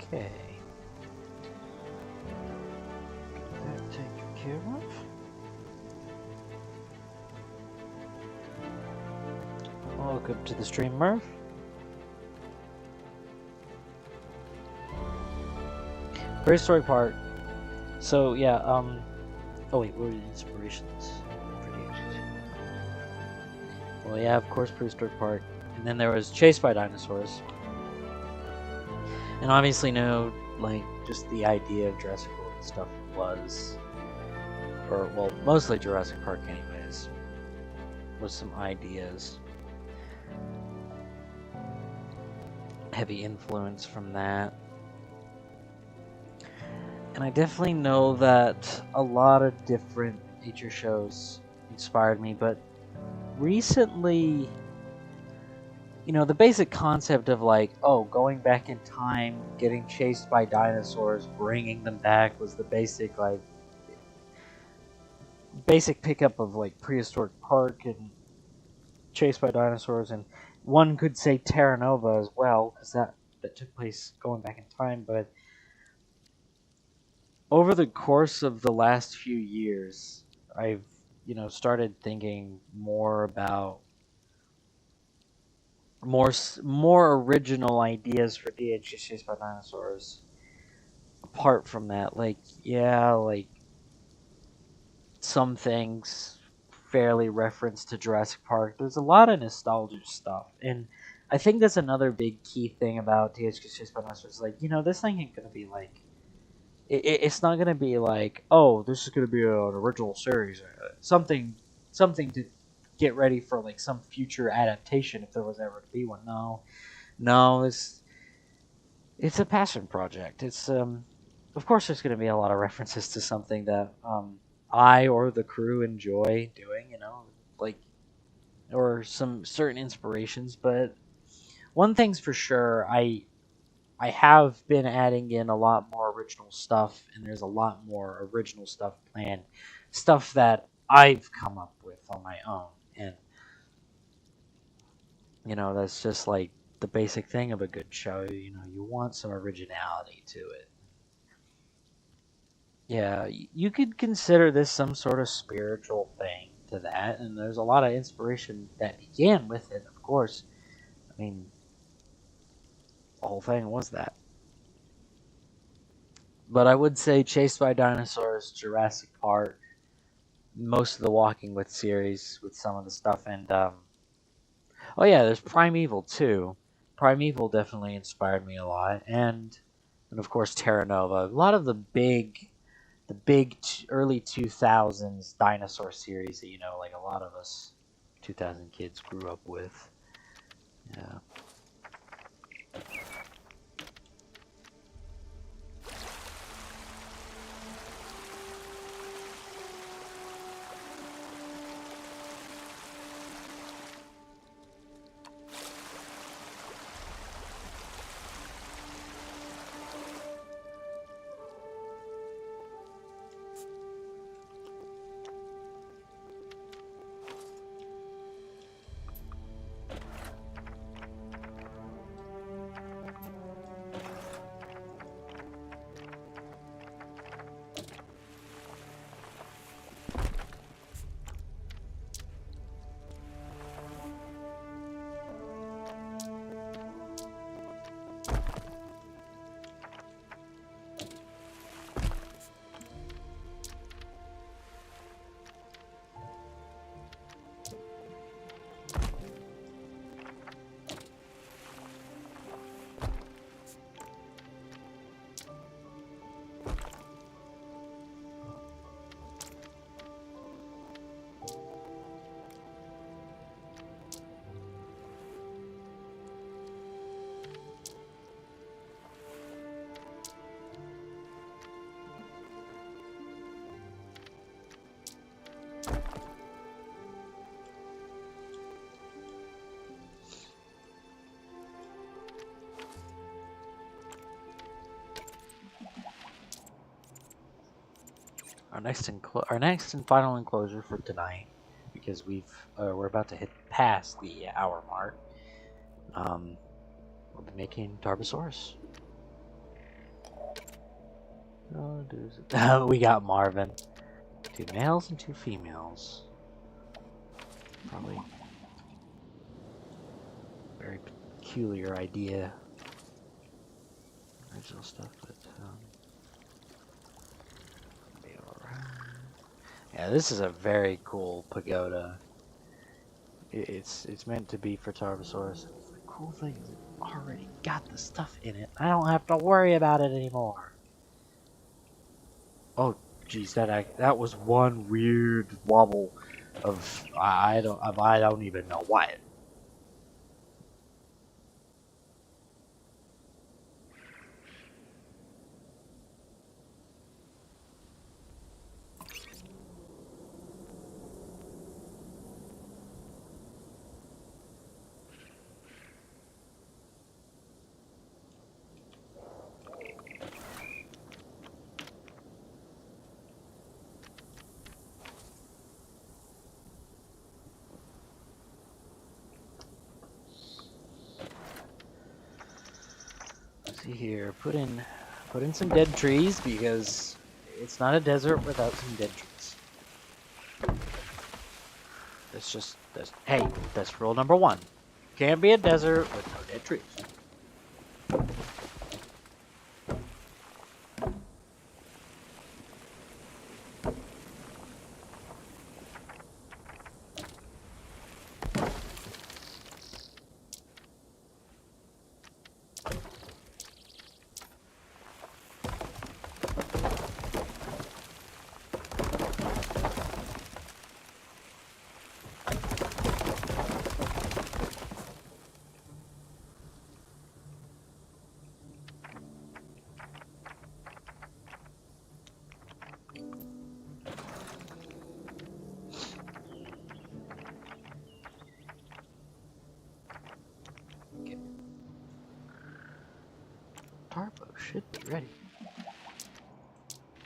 Okay. Get that taken care of. Welcome to the stream, Murph. Prehistoric Park. So yeah, oh wait, what were the inspirations for DHs? Well, yeah, of course, Prehistoric Park, and then there was Chased by Dinosaurs, and obviously, no, like just the idea of Jurassic World and stuff was, or well, mostly Jurassic Park, anyways, was some ideas. Heavy influence from that. And I definitely know that a lot of different nature shows inspired me, but recently, you know, the basic concept of like, oh, going back in time, getting chased by dinosaurs, bringing them back was the basic, like, basic pickup of like Prehistoric Park and Chased by Dinosaurs, and one could say Terra Nova as well, because that took place going back in time, but over the course of the last few years, I've, you know, started thinking more about more original ideas for DHS Chased by Dinosaurs. Apart from that, like, yeah, like some things fairly reference to Jurassic Park. There's a lot of nostalgia stuff, and I think that's another big key thing about THQ Space Dinosaurs. Like, this thing ain't gonna be like it's not gonna be like, oh, this is gonna be an original series, something to get ready for like some future adaptation if there was ever to be one. No, it's a passion project. It's of course there's gonna be a lot of references to something that I or the crew enjoy doing, like or some certain inspirations. But one thing's for sure, I have been adding in a lot more original stuff, and there's a lot more original stuff planned, stuff that I've come up with on my own, and that's just like the basic thing of a good show. You want some originality to it. Yeah, you could consider this some sort of spiritual thing to that, and there's a lot of inspiration that began with it. Of course, I mean, the whole thing was that. But I would say Chased by Dinosaurs, Jurassic Park, most of the Walking with series with some of the stuff, and oh yeah, there's Primeval too. Primeval definitely inspired me a lot, and of course Terra Nova. A lot of the big early 2000s dinosaur series that like a lot of us 2000 kids grew up with. Yeah. Our next and final enclosure for tonight, because we're about to hit past the hour mark. We'll be making Tarbosaurus. We got Marvin. 2 males and 2 females. Probably very peculiar idea. Original stuff, but be alright. Yeah, this is a very cool pagoda. It's meant to be for Tarbosaurus. The cool thing is it already got the stuff in it. I don't have to worry about it anymore. Oh, geez, that was one weird wobble of I don't even know why. See here, put in some dead trees because it's not a desert without some dead trees. That's rule number 1. Can't be a desert with no dead trees. Tarbo should be ready.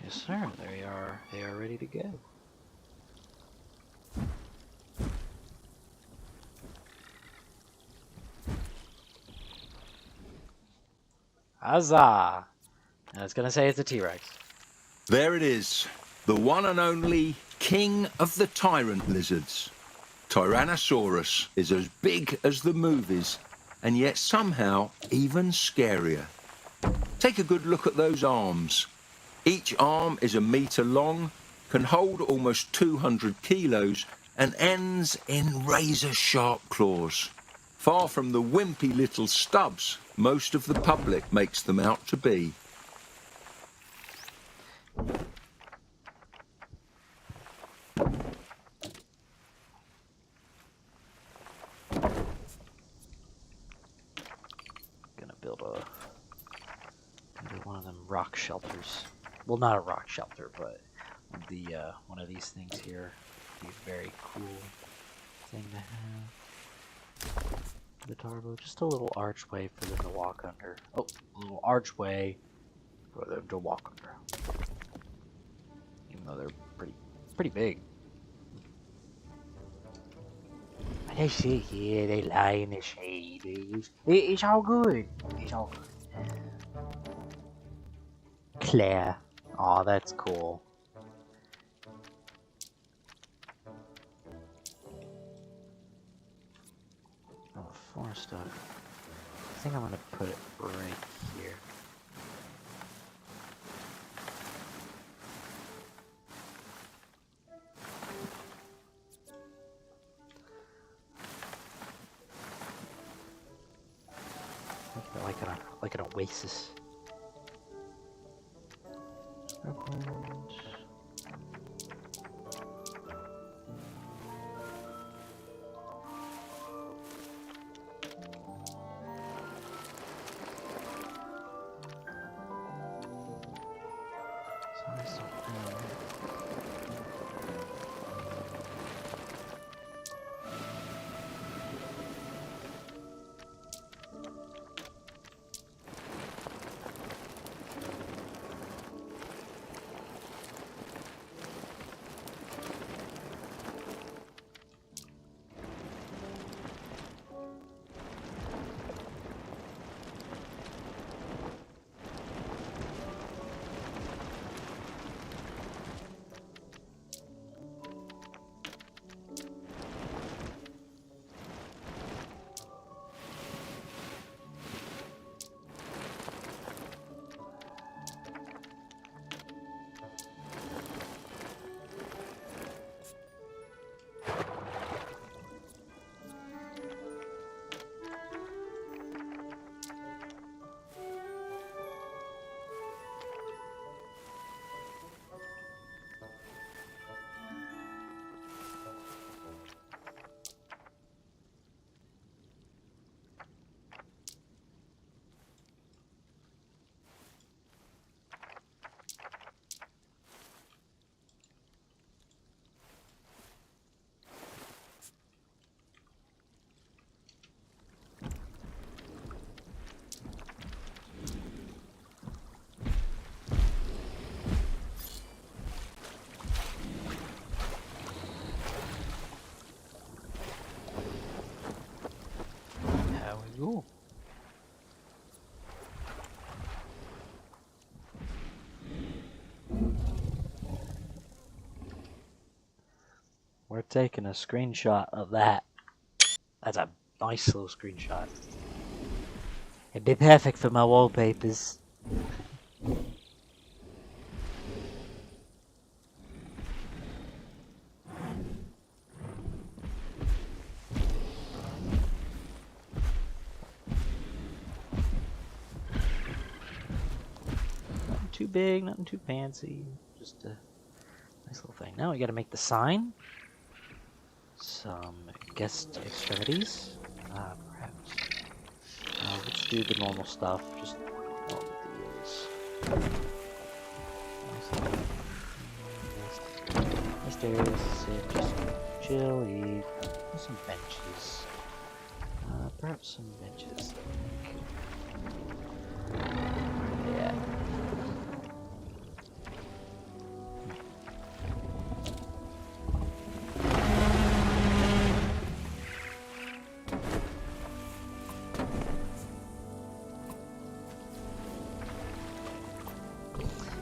Yes, sir. They are ready to go. Huzzah! I was gonna say it's a T-Rex. There it is, the one and only king of the tyrant lizards. Tyrannosaurus is as big as the movies, and yet somehow even scarier. Take a good look at those arms. Each arm is a metre long, can hold almost 200 kilos, and ends in razor-sharp claws. Far from the wimpy little stubs most of the public makes them out to be. Gonna build one of them rock shelters. Well, not a rock shelter, but the one of these things here. Be a very cool thing to have. The Tarbo, just a little archway for them to walk under. Oh, a little archway for them to walk under. Even though they're pretty big. They sit here, they lie in the shade. It's all good. It's all good. Claire. Aw, that's cool. Oh, forest stuff. I think I'm gonna put it right here. Like an oasis. Ooh. We're taking a screenshot of that. That's a nice little screenshot. It'd be perfect for my wallpapers. big, nothing too fancy. Just a nice little thing. Now we gotta make the sign. Some guest extremities. Perhaps. Let's do the normal stuff. Just all the deals. Nice area to sit, just chill, eat. Some benches. Perhaps some benches. Yeah.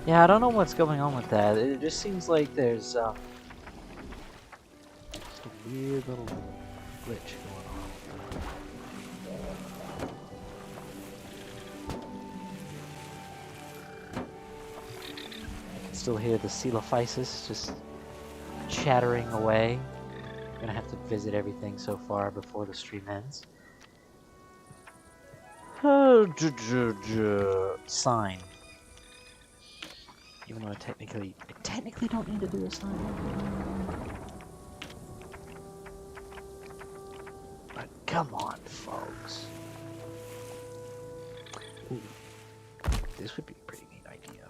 Yeah, I don't know what's going on with that. It just seems like there's just a weird little glitch going on. I can still hear the Coelophysis just chattering away. I'm gonna have to visit everything so far before the stream ends. Sign. Even though I technically don't need to do a sign. But come on, folks. Ooh, this would be a pretty neat idea.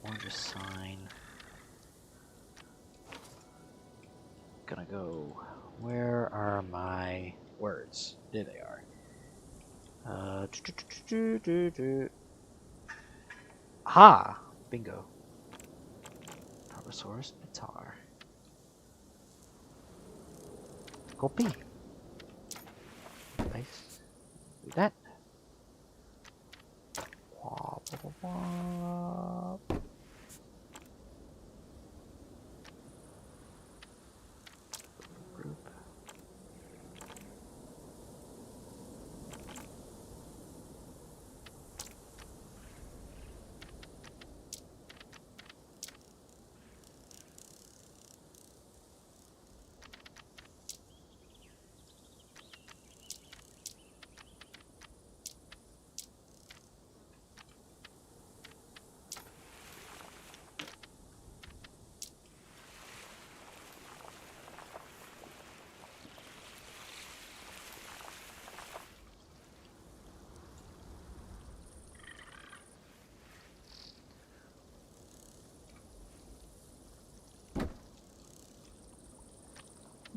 Orange sign. Gonna go. Where are my words? There they are. Ah, bingo. Dilophosaurus Pitar. Copy. Nice. Do that. Wah, wah, wah, wah. Group.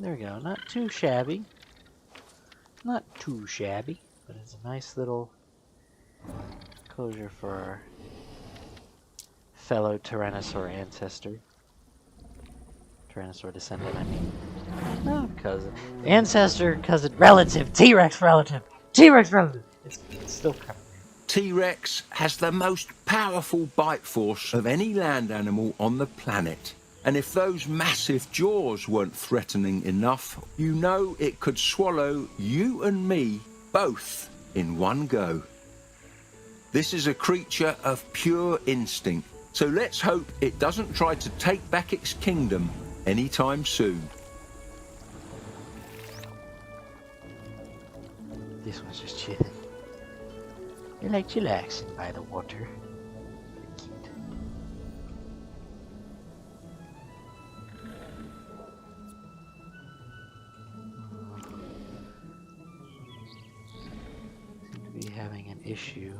There we go. Not too shabby. Not too shabby, but it's a nice little enclosure for our fellow Tyrannosaur ancestor. Tyrannosaur descendant, I mean. No, cousin. Ancestor, cousin, relative, T-Rex relative, T-Rex relative. It's still kind of weird. T-Rex has the most powerful bite force of any land animal on the planet. And if those massive jaws weren't threatening enough, you know it could swallow you and me both in one go. This is a creature of pure instinct, so let's hope it doesn't try to take back its kingdom anytime soon. This one's just chilling. You're like chillaxing by the water. Cute. Seem to be having an issue.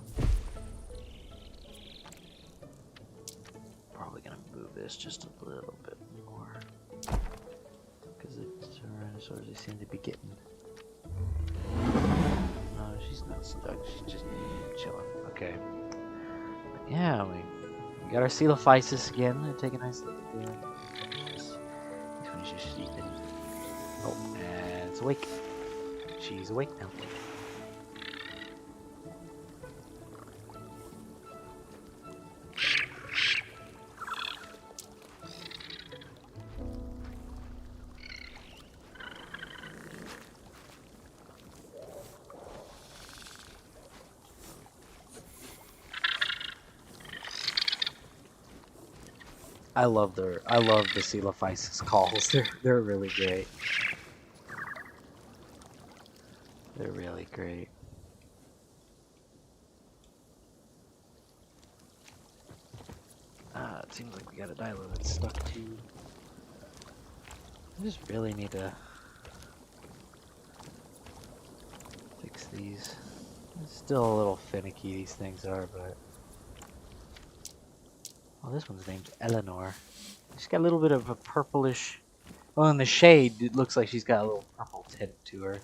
Probably gonna move this just a little bit more. Because the Tyrannosaurs, they seem to be getting... No, she's not stuck. She's just chilling. Okay. But yeah, we got our Coelophysis again. We'll take a nice look at the... This one's just sleeping. Oh, and it's awake. She's awake now. I love the Coelophysis calls. They're really great. They're really great. It seems like we got a Dilo that's stuck too. I just really need to fix these. It's still a little finicky, these things are, but... Oh, this one's named Eleanor. She's got a little bit of a purplish... Well, in the shade, it looks like she's got a little purple tint to her.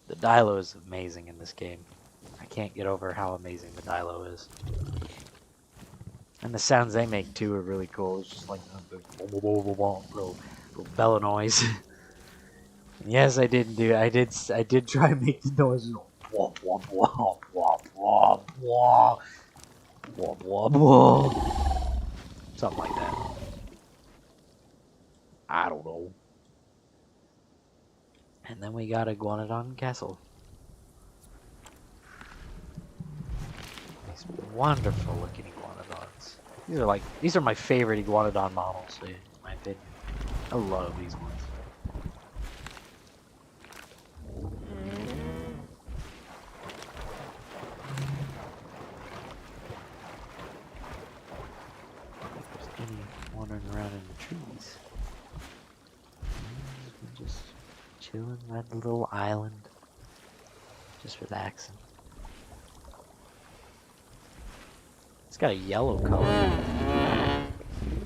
The Dilo is amazing in this game. I can't get over how amazing the Dilo is. And the sounds they make too are really cool. It's just like a little bell noise. Yes, I did try and make the noise. Womp womp womp womp womp womp womp womp womp. Something like that. I don't know. And then we got Iguanodon Castle. These wonderful looking iguanodons. These are my favorite iguanodon models, in my opinion. I love these ones. Any wandering around in the trees. Just chilling at the little island. Just relaxing. It's got a yellow color.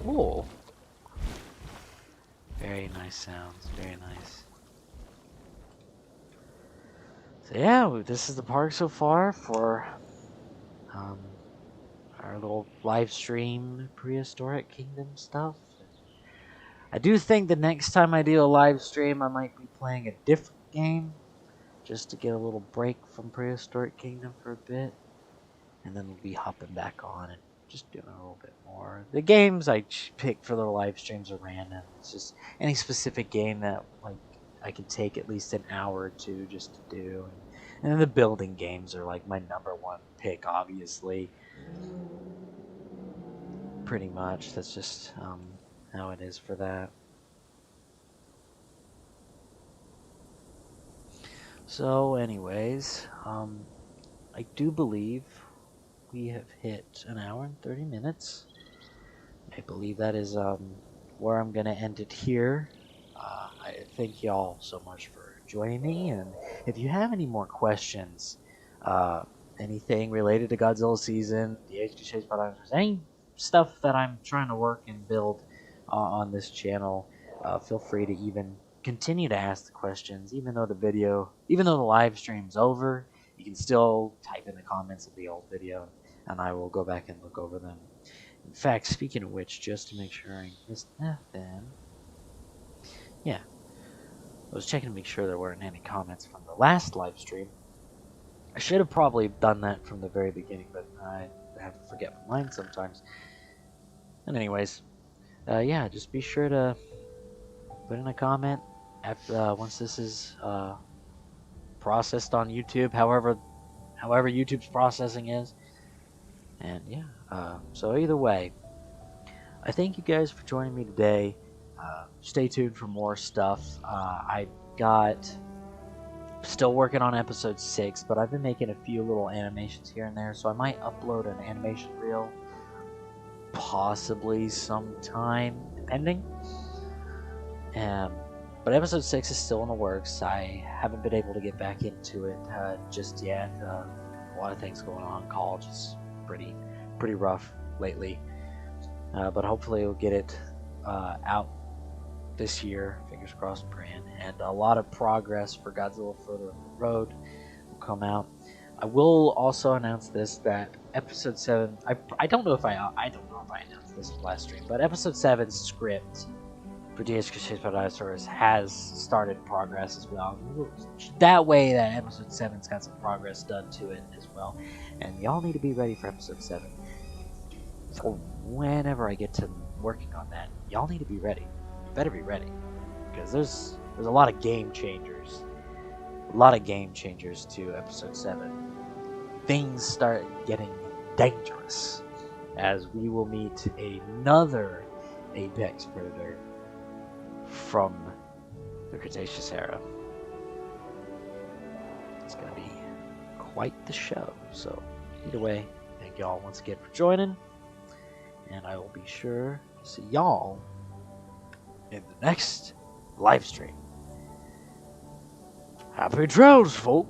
Oh. Very nice sounds. Very nice. So yeah, this is the park so far for our little live stream Prehistoric Kingdom stuff. I do think the next time I do a live stream, I might be playing a different game, just to get a little break from Prehistoric Kingdom for a bit, and then we'll be hopping back on and just doing a little bit more. The games I pick for the live streams are random. It's just any specific game that like I can take at least an hour or two just to do. And then the building games are like my number one pick, obviously. Pretty much. That's just how it is for that. So anyways, I do believe we have hit an hour and 30 minutes. I believe that is where I'm going to end it here. I thank y'all so much for joining me, and if you have any more questions, anything related to Godzilla season, the HQ Productions, any stuff that I'm trying to work and build on this channel, feel free to even continue to ask the questions, even though the live stream's over. You can still type in the comments of the old video, and I will go back and look over them. In fact, speaking of which, just to make sure I missed nothing, yeah, I was checking to make sure there weren't any comments from the last live stream. I should have probably done that from the very beginning, but I have to forget my mind sometimes. And anyways, yeah, just be sure to put in a comment after once this is processed on YouTube, however YouTube's processing is. And yeah, so either way, I thank you guys for joining me today. Stay tuned for more stuff. I got still working on episode 6, but I've been making a few little animations here and there, so I might upload an animation reel possibly sometime, depending. But episode 6 is still in the works. I haven't been able to get back into it just yet. A lot of things going on. College is pretty rough lately, but hopefully we'll get it out this year. Fingers crossed, praying. And a lot of progress for Godzilla Further on the Road will come out. I will also announce this, that episode 7. I don't know if I announced this last stream, but episode 7's script for Dilophosaurus has started progress as well. That way, that episode 7's got some progress done to it as well. And y'all need to be ready for episode 7. So whenever I get to working on that, y'all need to be ready. You better be ready, because there's a lot of game changers. A lot of game changers to episode 7. Things start getting dangerous, as we will meet another apex predator from the Cretaceous era. It's going to be quite the show. So, either way, thank y'all once again for joining, and I will be sure to see y'all in the next live stream. Happy trails, folks!